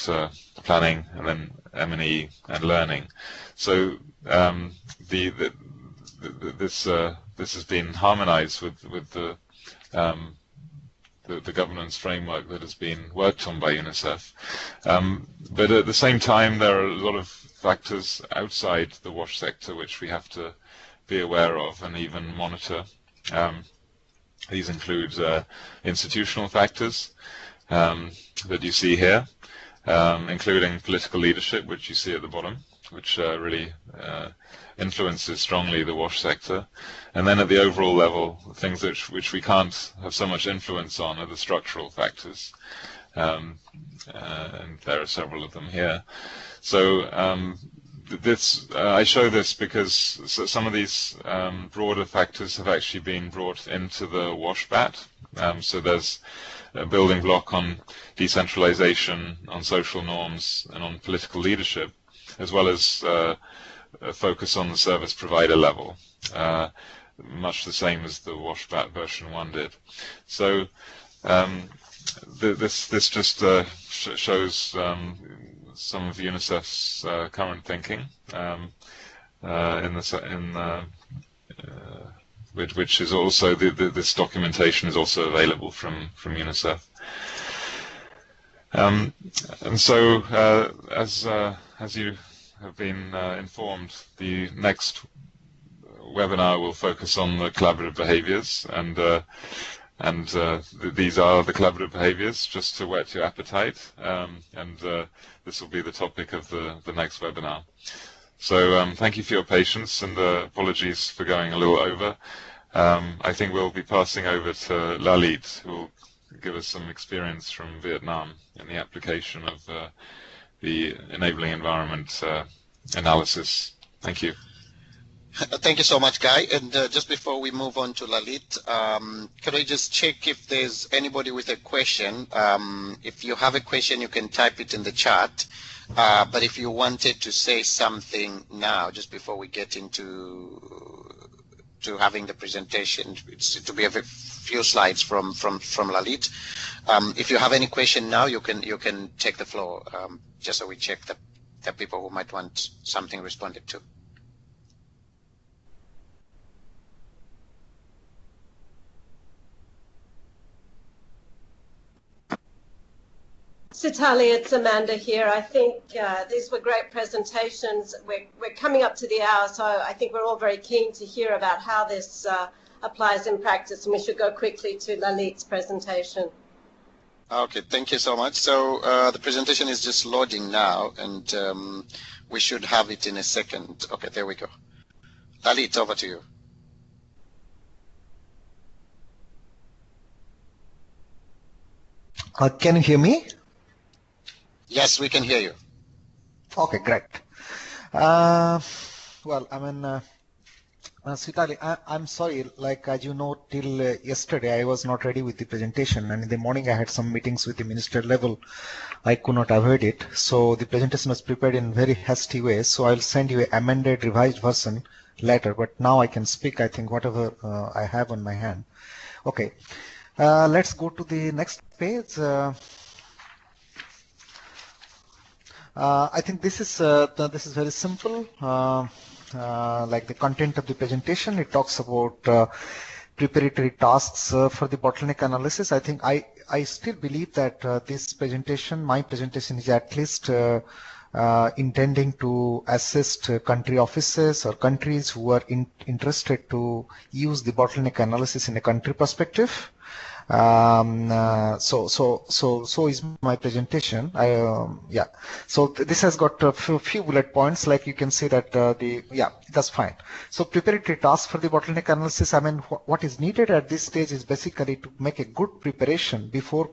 planning, and then M&E and learning. So this has been harmonized with the governance framework that has been worked on by UNICEF. But at the same time, there are a lot of factors outside the WASH sector which we have to be aware of and even monitor. These include institutional factors that you see here, including political leadership, which you see at the bottom, which really influences strongly the WASH sector. And then at the overall level, things which we can't have so much influence on are the structural factors. And there are several of them here. So I show this because some of these broader factors have actually been brought into the WASH BAT. So there's a building block on decentralization, on social norms, and on political leadership, as well as a focus on the service provider level, much the same as the WASH BAT version 1 did. So this just shows some of UNICEF's current thinking, which is also this documentation is also available from UNICEF. And so, as you have been informed, the next webinar will focus on the collaborative behaviors, and these are the collaborative behaviors, just to whet your appetite, and this will be the topic of the next webinar. So thank you for your patience, and apologies for going a little over. I think we'll be passing over to Lalit, who will give us some experience from Vietnam in the application of the enabling environment analysis. Thank you. Thank you so much, Guy. And just before we move on to Lalit, could I just check if there's anybody with a question? If you have a question, you can type it in the chat. But if you wanted to say something now, just before we get into having the presentation, it's to be a few slides from Lalit. If you have any question now, you can take the floor, just so we check the people who might want something responded to. Sitali, it's Amanda here. I think these were great presentations. We're coming up to the hour, so I think we're all very keen to hear about how this applies in practice, and we should go quickly to Lalit's presentation. Okay, thank you so much. So the presentation is just loading now, and we should have it in a second. Okay, there we go. Lalit, over to you. Can you hear me? Yes, we can hear you. Okay, great. Well, I mean, Sitali, I'm sorry, like as you know, till yesterday I was not ready with the presentation, and in the morning I had some meetings with the minister level. I could not avoid it. So the presentation was prepared in very hasty way. So I'll send you an amended revised version later, but now I can speak, I think, whatever I have on my hand. Okay, let's go to the next page. I think this is very simple. Like the content of the presentation, it talks about preparatory tasks for the bottleneck analysis. I think I still believe that this presentation, my presentation, is at least intending to assist country offices or countries who are interested to use the bottleneck analysis in a country perspective. So is my presentation. Yeah. So this has got a few bullet points. Like you can see that that's fine. So preparatory task for the bottleneck analysis. I mean, what is needed at this stage is basically to make a good preparation before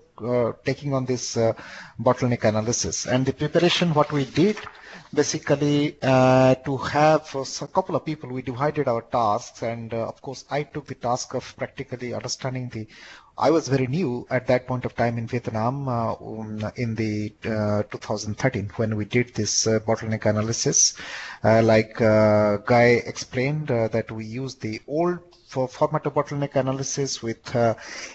taking on this bottleneck analysis. And the preparation, what we did, basically to have a couple of people, we divided our tasks, and of course I took the task of practically understanding the. I was very new at that point of time in Vietnam in the 2013 when we did this bottleneck analysis. Like Guy explained that we used the old format of bottleneck analysis with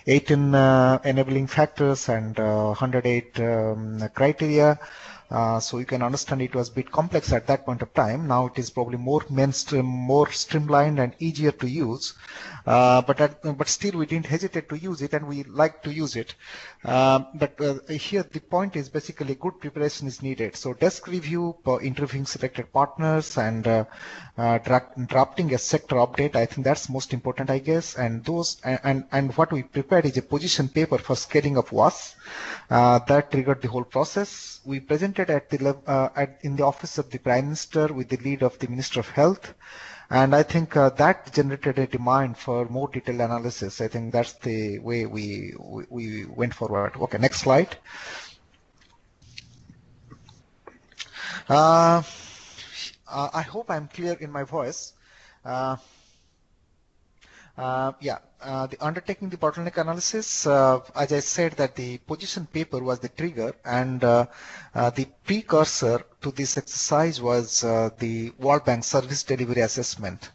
18 enabling factors and 108 criteria. So you can understand it was a bit complex at that point of time. Now it is probably more mainstream, more streamlined and easier to use. But still we didn't hesitate to use it, and we like to use it. Here the point is basically good preparation is needed. So desk review, interviewing selected partners, and drafting a sector update. I think that's most important, I guess. And those and what we prepared is a position paper for scaling of WAS that triggered the whole process. We presented at the in the office of the Prime Minister with the lead of the Minister of Health. And I think that generated a demand for more detailed analysis. I think that's the way we went forward. Okay, next slide. I hope I'm clear in my voice. The undertaking the bottleneck analysis, as I said, that the position paper was the trigger, and the precursor to this exercise was the World Bank service delivery assessment.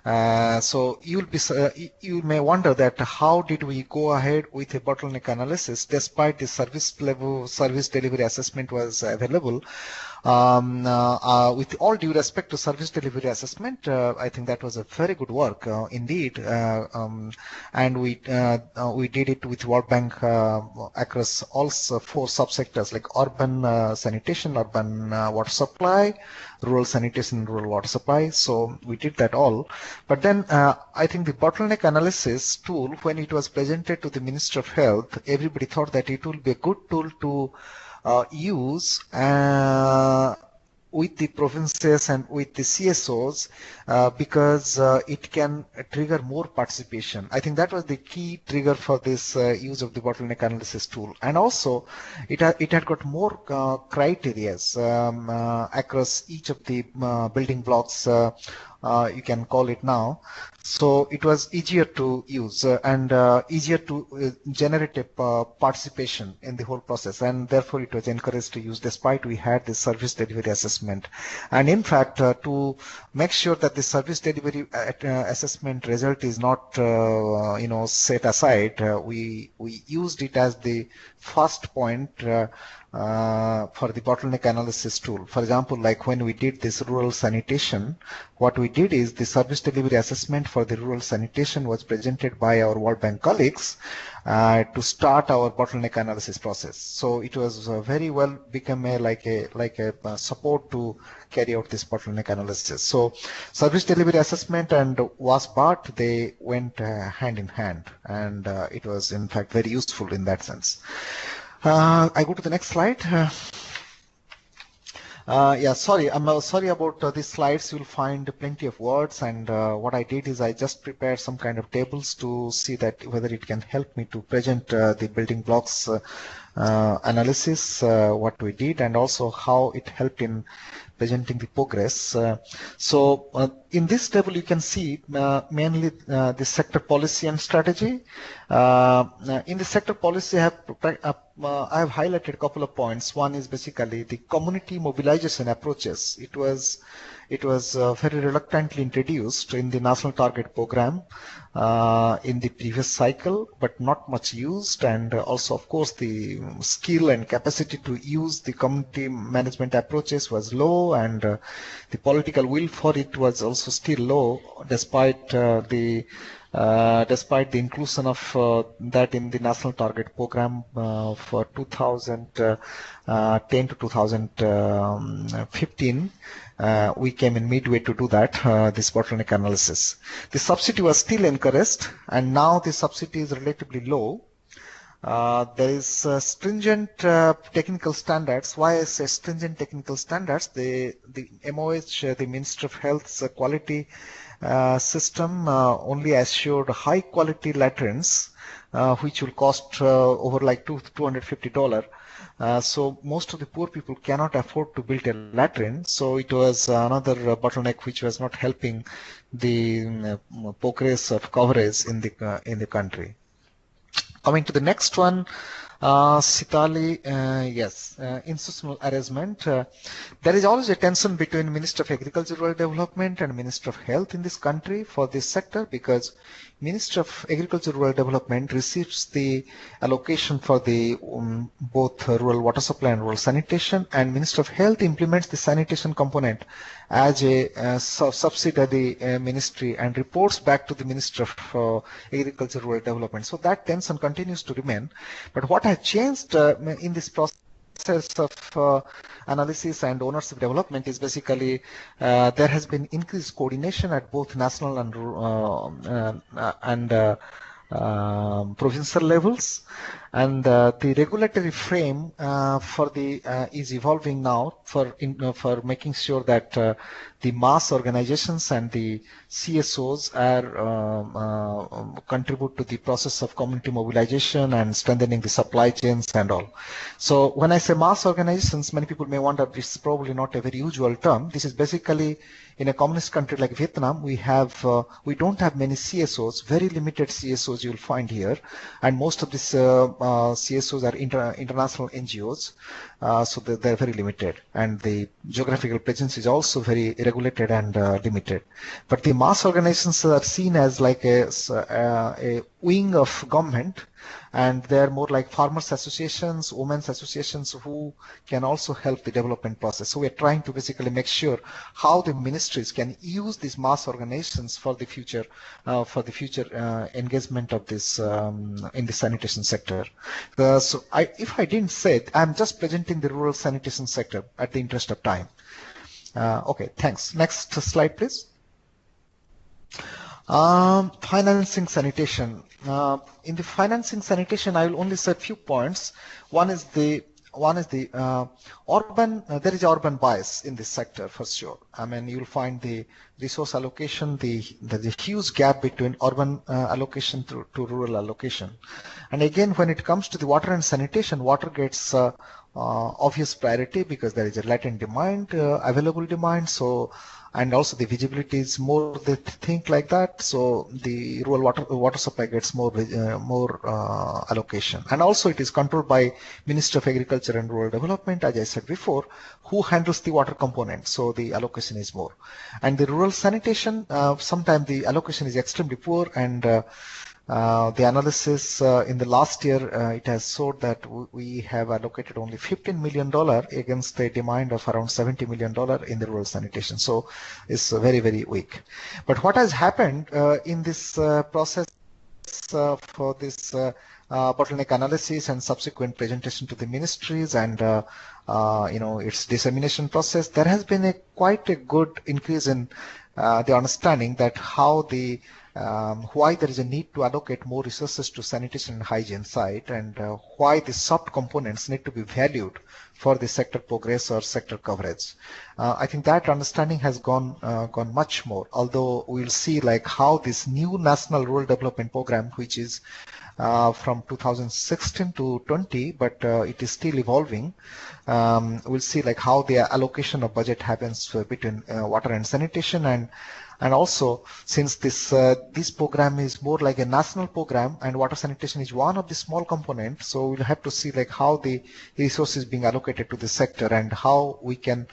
So you may wonder that how did we go ahead with a bottleneck analysis despite the service delivery assessment was available. With all due respect to service delivery assessment, I think that was a very good work indeed, and we did it with World Bank across all 4 subsectors like urban sanitation, urban water supply, rural sanitation, rural water supply. So we did that all. But then I think the bottleneck analysis tool, when it was presented to the Minister of Health, everybody thought that it will be a good tool to use with the provinces and with the CSOs because it can trigger more participation. I think that was the key trigger for this use of the bottleneck analysis tool. And also it had got more criteria across each of the building blocks, you can call it now. So it was easier to use and easier to generate a participation in the whole process, and therefore it was encouraged to use despite we had the service delivery assessment. And in fact, to make sure that the service delivery assessment result is not set aside, we used it as the first point for the bottleneck analysis tool. For example, like when we did this rural sanitation, what we did is the service delivery assessment for the rural sanitation was presented by our World Bank colleagues to start our bottleneck analysis process. So it was very well become like a support to carry out this bottleneck analysis. So service delivery assessment and WAS-BART, they went hand in hand, and it was in fact very useful in that sense. I go to the next slide. Sorry, I'm sorry about these slides. You'll find plenty of words, and what I did is I just prepared some kind of tables to see that whether it can help me to present the building blocks analysis, what we did, and also how it helped in presenting the progress. In this table you can see mainly the sector policy and strategy. In the sector policy I have highlighted a couple of points. One is basically the community mobilization approaches. It was it was very reluctantly introduced in the National Target Program in the previous cycle, but not much used, and also, of course, the skill and capacity to use the community management approaches was low, and the political will for it was also still low, despite the inclusion of that in the National Target Program for 2010 to 2015. We came in midway to do that, this bottleneck analysis. The subsidy was still encouraged, and now the subsidy is relatively low. There is stringent technical standards. Why I say stringent technical standards? The MOH, the Ministry of Health's quality system only assured high quality latrines, which will cost over like $250. So most of the poor people cannot afford to build a latrine. So it was another bottleneck which was not helping the progress of coverage in the country. Coming to the next one, Sitali, yes, institutional arrangement. There is always a tension between Minister of Agriculture Rural Development and Minister of Health in this country for this sector, because Minister of Agriculture Rural Development receives the allocation for the both rural water supply and rural sanitation, and Minister of Health implements the sanitation component as a subsidiary ministry and reports back to the Minister of Agriculture Rural Development. So that tension continues to remain. But what has changed in this process of analysis and ownership development is basically there has been increased coordination at both national and provincial levels, and the regulatory frame for the is evolving now for making sure that the mass organizations and the CSOs are contribute to the process of community mobilization and strengthening the supply chains and all. So when I say mass organizations, many people may wonder this is probably not a very usual term. This is basically, in a communist country like Vietnam, we don't have many CSOs, very limited CSOs you will find here, and most of these CSOs are international NGOs, so they're very limited, and the geographical presence is also very regulated and limited. But the mass organizations are seen as like a wing of government, and they're more like farmers associations, women's associations who can also help the development process. So we're trying to basically make sure how the ministries can use these mass organizations for the future engagement of this in the sanitation sector. So if I didn't say it, I'm just presenting the rural sanitation sector at the interest of time. Okay, thanks. Next slide, please. Financing sanitation. In the financing sanitation, I will only say a few points. One is the urban. There is urban bias in this sector for sure. I mean, you will find the resource allocation, there's a huge gap between urban allocation to rural allocation. And again, when it comes to the water and sanitation, water gets obvious priority because there is a latent demand, available demand. So, and also the visibility is more, they think like that. So the rural water supply gets more allocation. And also it is controlled by Ministry of Agriculture and Rural Development, as I said before, who handles the water component. So the allocation is more. And the rural sanitation, sometimes the allocation is extremely poor, and the analysis in the last year, it has showed that we have allocated only $15 million against a demand of around $70 million in the rural sanitation. So it's very, very weak. But what has happened in this process for this bottleneck analysis and subsequent presentation to the ministries and its dissemination process, there has been quite a good increase in the understanding that how the why there is a need to allocate more resources to sanitation and hygiene side, and why the soft components need to be valued for the sector progress or sector coverage. I think that understanding has gone much more, although we'll see like how this new National Rural Development Program, which is from 2016 to 20, but it is still evolving. We'll see like how the allocation of budget happens between water and sanitation, and also since this program is more like a national program and water sanitation is one of the small components, so we'll have to see like how the resources being allocated to the sector and how we can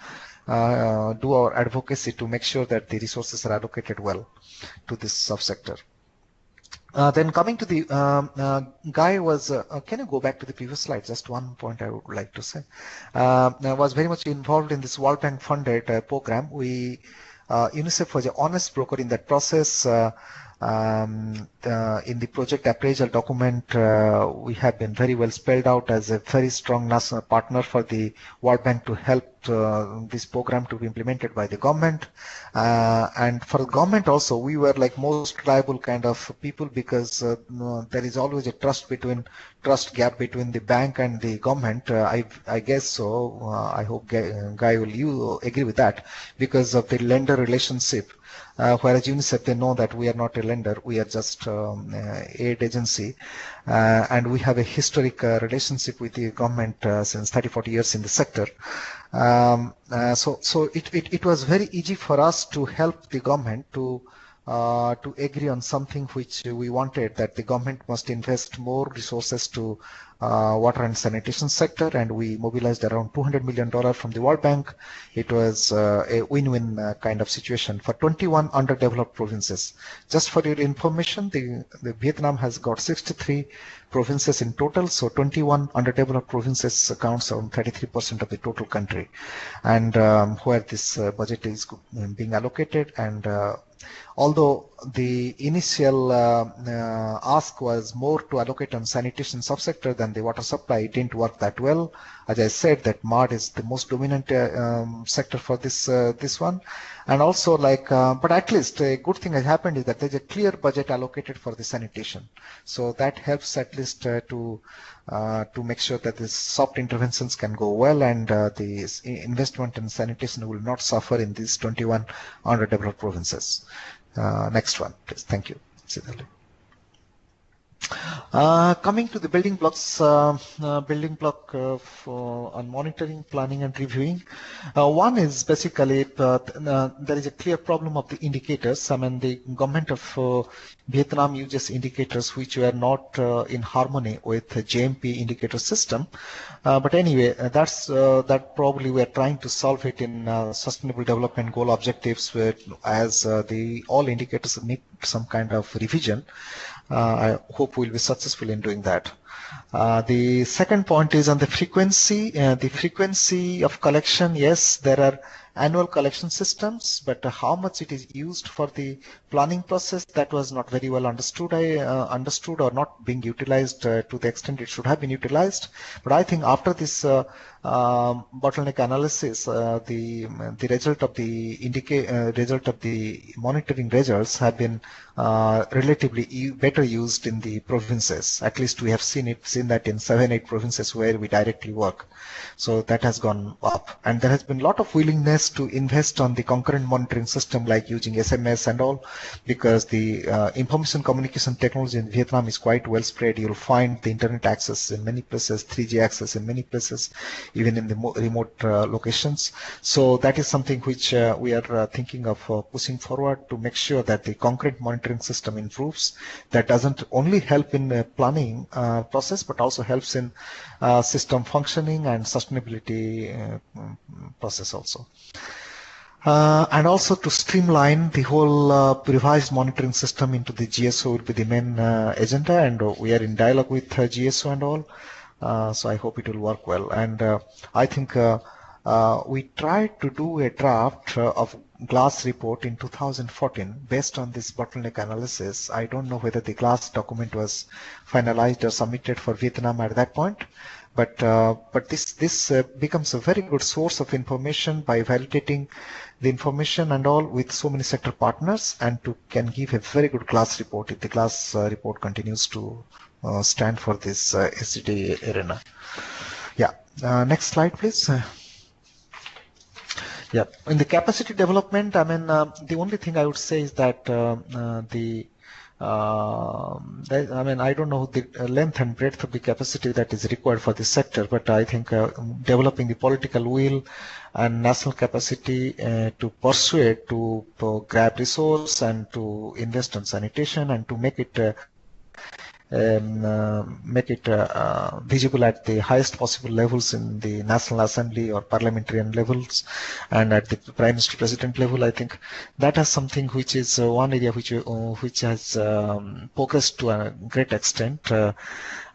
do our advocacy to make sure that the resources are allocated well to this subsector. Then coming to the Guy was, can you go back to the previous slide? Just one point I would like to say. Was very much involved in this World Bank funded program. UNICEF was an honest broker in that process. In the project appraisal document, we have been very well spelled out as a very strong national partner for the World Bank to help this program to be implemented by the government. And for the government also, we were like most reliable kind of people, because there is always a trust gap between the bank and the government. I guess so. I hope Guy will you agree with that, because of the lender relationship. Whereas UNICEF, they know that we are not a lender, we are just aid agency, and we have a historic relationship with the government since 30-40 years in the sector. So it was very easy for us to help the government to agree on something which we wanted, that the government must invest more resources to water and sanitation sector, and we mobilized around $200 million from the World Bank. It was a win-win kind of situation for 21 underdeveloped provinces. Just for your information, the Vietnam has got 63 provinces in total, so 21 underdeveloped provinces accounts around 33% of the total country, and where this budget is being allocated. And although the initial ask was more to allocate on sanitation subsector than the water supply, it didn't work that well. As I said, that MARD is the most dominant sector for this one. And also, but at least a good thing has happened is that there's a clear budget allocated for the sanitation. So that helps at least to make sure that these soft interventions can go well, and the investment in sanitation will not suffer in these 21 underdeveloped provinces. Next one, please. Thank you. Coming to the building blocks, on monitoring, planning, and reviewing. One is basically there is a clear problem of the indicators. I mean, the government of Vietnam uses indicators which were not in harmony with the JMP indicator system. But anyway, that probably we are trying to solve it in Sustainable Development Goal objectives, where as all indicators need some kind of revision. I hope we'll be successful in doing that. The second point is on the frequency. The frequency of collection, yes, there are annual collection systems, but how much it is used for the planning process, that was not very well understood. Understood or not being utilized to the extent it should have been utilized. But I think after this bottleneck analysis, the result of the monitoring results have been relatively better used in the provinces. At least we have seen that in 7-8 provinces where we directly work. So that has gone up, and there has been a lot of willingness to invest on the concurrent monitoring system, like using SMS and all, because the information communication technology in Vietnam is quite well spread. You'll find the internet access in many places, 3G access in many places, even in the remote locations. So that is something which we are thinking of pushing forward to make sure that the concurrent monitoring system improves. That doesn't only help in planning process, but also helps in system functioning and sustainability process also. And also to streamline the whole revised monitoring system into the GSO will be the main agenda, and we are in dialogue with GSO and all. So I hope it will work well. And I think we tried to do a draft of GLAAS report in 2014 based on this bottleneck analysis. I don't know whether the GLAAS document was finalized or submitted for Vietnam at that point. But this becomes a very good source of information by validating the information and all with so many sector partners, and can give a very good GLAAS report if the GLAAS report continues to stand for this SDG arena. Yeah. Next slide, please. Yeah. In the capacity development, I mean, the only thing I would say is that I mean, I don't know the length and breadth of the capacity that is required for this sector, but I think developing the political will and national capacity to persuade to grab resource and to invest in sanitation and to make it make it visible at the highest possible levels in the National Assembly or parliamentarian levels and at the Prime Minister President level. I think that is something which is one area which has progressed to a great extent.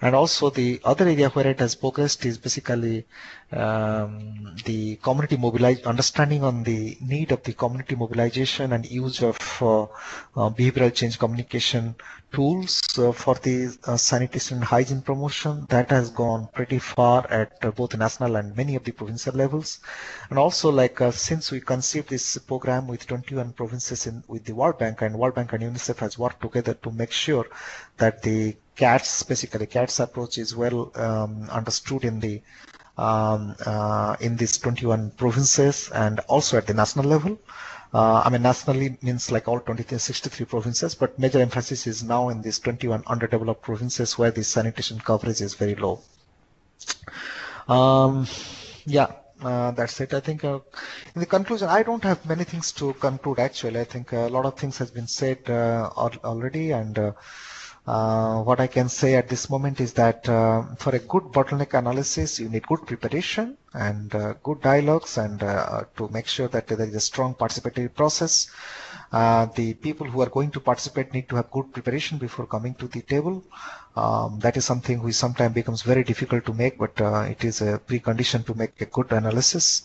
And also the other area where it has progressed is basically the community understanding on the need of the community mobilization and use of behavioral change communication tools for the sanitation and hygiene promotion. That has gone pretty far at both national and many of the provincial levels. And also, like since we conceived this program with 21 provinces with the World Bank, and World Bank and UNICEF has worked together to make sure that the CATS approach is well understood in the in these 21 provinces and also at the national level. I mean, nationally means like all 63 provinces, but major emphasis is now in these 21 underdeveloped provinces where the sanitation coverage is very low. That's it. I think in the conclusion, I don't have many things to conclude actually. I think a lot of things has been said already, and what I can say at this moment is that for a good bottleneck analysis, you need good preparation and good dialogues, and to make sure that there is a strong participatory process. The people who are going to participate need to have good preparation before coming to the table. That is something which sometimes becomes very difficult to make, but it is a precondition to make a good analysis.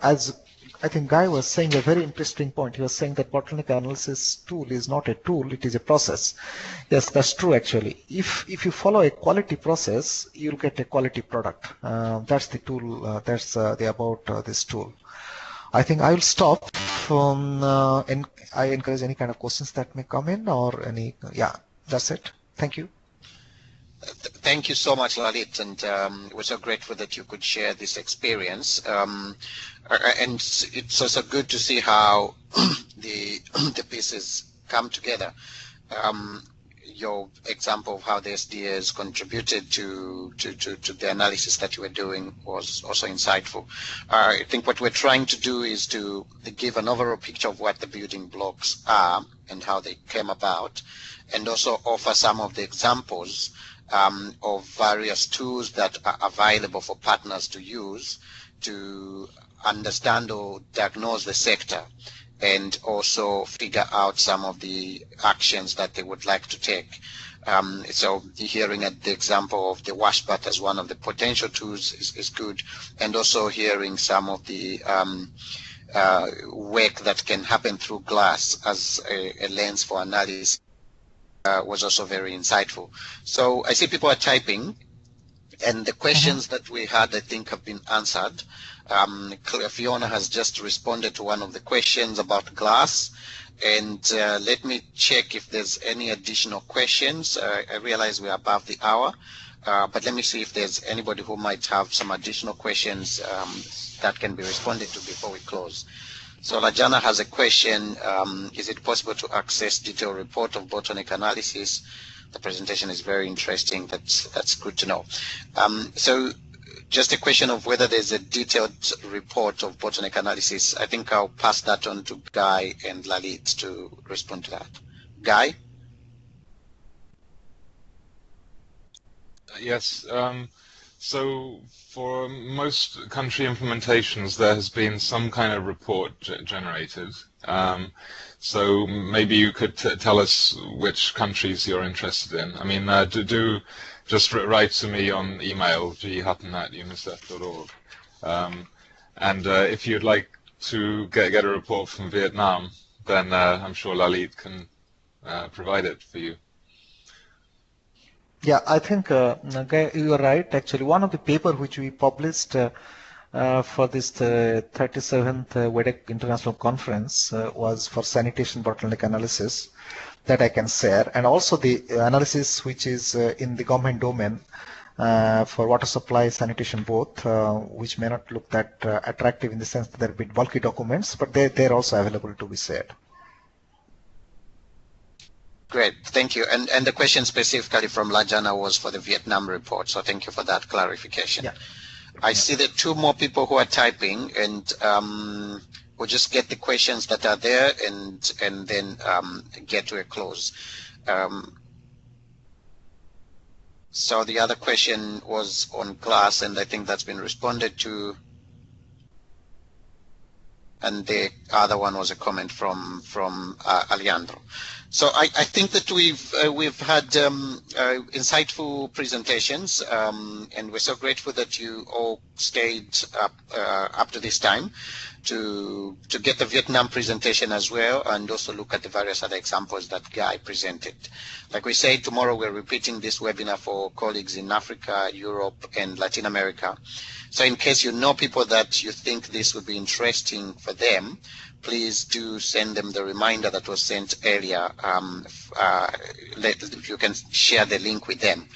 As I think Guy was saying a very interesting point. He was saying that bottleneck analysis tool is not a tool, it is a process. Yes, that's true actually. If you follow a quality process, you'll get a quality product. That's the tool, that's about this tool. I think I will stop and I encourage any kind of questions that may come in or any, that's it. Thank you. Thank you so much, Lalit, and we're so grateful that you could share this experience. And it's also good to see how the pieces come together. Your example of how the SDAs contributed to the analysis that you were doing was also insightful. I think what we're trying to do is to give an overall picture of what the building blocks are and how they came about, and also offer some of the examples of various tools that are available for partners to use to understand or diagnose the sector, and also figure out some of the actions that they would like to take. So hearing at the example of the washbath as one of the potential tools is good, and also hearing some of the work that can happen through GLAAS as a lens for analysis was also very insightful. So I see people are typing, and the questions that we had, I think, have been answered. Fiona has just responded to one of the questions about GLAAS, and let me check if there's any additional questions. I realize we're above the hour, but let me see if there's anybody who might have some additional questions that can be responded to before we close. So Lajana has a question. Is it possible to access detailed report of bottleneck analysis? The presentation is very interesting. That's good to know. So just a question of whether there's a detailed report of bottleneck analysis. I think I'll pass that on to Guy and Lalit to respond to that. Guy? Yes. So for most country implementations, there has been some kind of report generated. So maybe you could tell us which countries you're interested in. I mean, do just write to me on email, g.hutton@unicef.org. And if you'd like to get a report from Vietnam, then I'm sure Lalit can provide it for you. Yeah, I think you are right. Actually, one of the paper which we published for this 37th WEDEC International Conference was for sanitation bottleneck analysis that I can share, and also the analysis which is in the government domain for water supply, sanitation both, which may not look that attractive in the sense that they're a bit bulky documents, but they're also available to be shared. Great, thank you. And the question specifically from Lajana was for the Vietnam report, so thank you for that clarification. Yeah. I see that two more people who are typing, and we'll just get the questions that are there and then get to a close. So the other question was on GLAAS, and I think that's been responded to. And the other one was a comment from Alejandro. So I think that we've had insightful presentations, and we're so grateful that you all stayed up to this time to get the Vietnam presentation as well, and also look at the various other examples that Guy presented. Like we said, tomorrow we're repeating this webinar for colleagues in Africa, Europe, and Latin America. So in case you know people that you think this would be interesting for them, please do send them the reminder that was sent earlier. You can share the link with them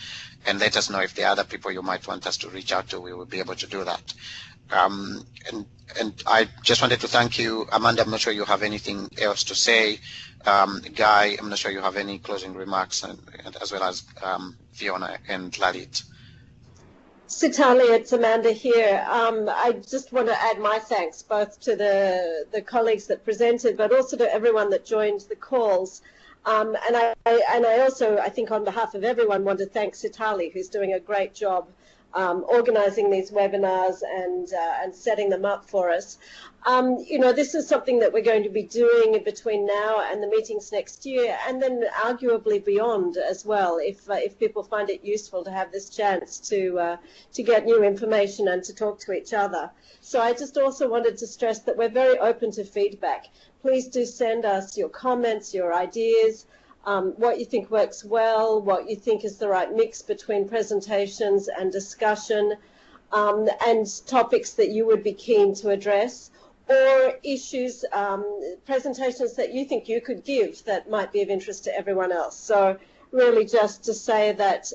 and let us know if there are other people you might want us to reach out to. We will be able to do that. And I just wanted to thank you, Amanda. I'm not sure you have anything else to say. Guy, I'm not sure you have any closing remarks, and as well as Fiona and Lalit. Sitali, it's Amanda here. I just want to add my thanks both to the colleagues that presented, but also to everyone that joined the calls. And I also, I think on behalf of everyone, want to thank Sitali, who's doing a great job organizing these webinars and setting them up for us. You know, this is something that we're going to be doing between now and the meetings next year, and then arguably beyond as well, if people find it useful to have this chance to get new information and to talk to each other. So I just also wanted to stress that we're very open to feedback. Please do send us your comments, your ideas, what you think works well, what you think is the right mix between presentations and discussion, and topics that you would be keen to address, or issues, presentations that you think you could give that might be of interest to everyone else. So really just to say that,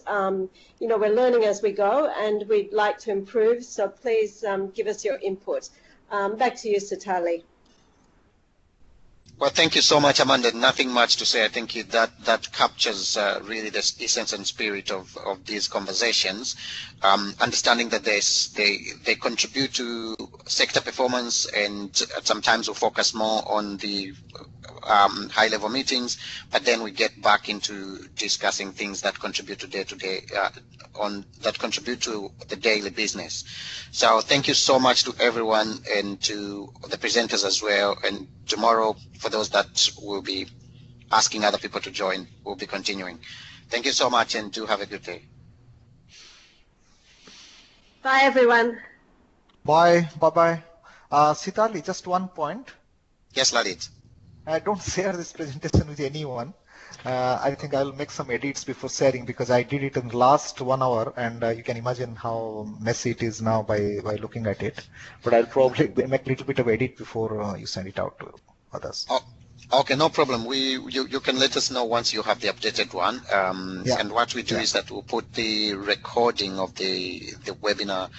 you know, we're learning as we go and we'd like to improve, so please give us your input. Back to you, Sitali. Well, thank you so much, Amanda. Nothing much to say. I think that captures really the essence and spirit of these conversations. Understanding that they contribute to sector performance, and sometimes we focus more on the high-level meetings, but then we get back into discussing things that contribute to day-to-day, that contribute to the daily business. So thank you so much to everyone and to the presenters as well. And tomorrow, for those that will be asking other people to join, we'll be continuing. Thank you so much, and do have a good day. Bye, everyone. Bye. Bye-bye. Sitali, just one point. Yes, Lalit. Don't share this presentation with anyone. I think I'll make some edits before sharing, because I did it in the last 1 hour, and you can imagine how messy it is now by looking at it. But I'll probably make a little bit of edit before you send it out to others. Oh, okay, no problem. You can let us know once you have the updated one. Yeah. And what we do is that we'll put the recording of the webinar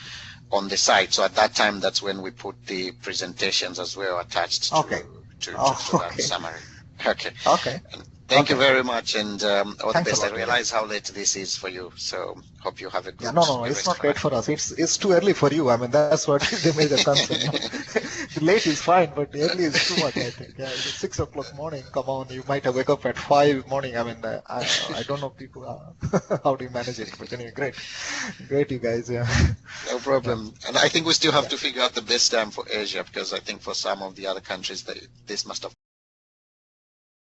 on the site. So at that time, that's when we put the presentations as well attached to that summary. Okay. Okay. Thank you very much, and all the best. I lot, realize how late this is for you, so hope you have a good. Yeah, no, it's not late for us. It's too early for you. I mean, that's what the major concern. Late is fine, but early is too much, I think. Yeah, it's 6 o'clock morning. Come on, you might wake up at 5 morning. I mean, I don't know people how do you manage it, but anyway, great, you guys. Yeah. No problem. And I think we still have to figure out the best time for Asia, because I think for some of the other countries this must have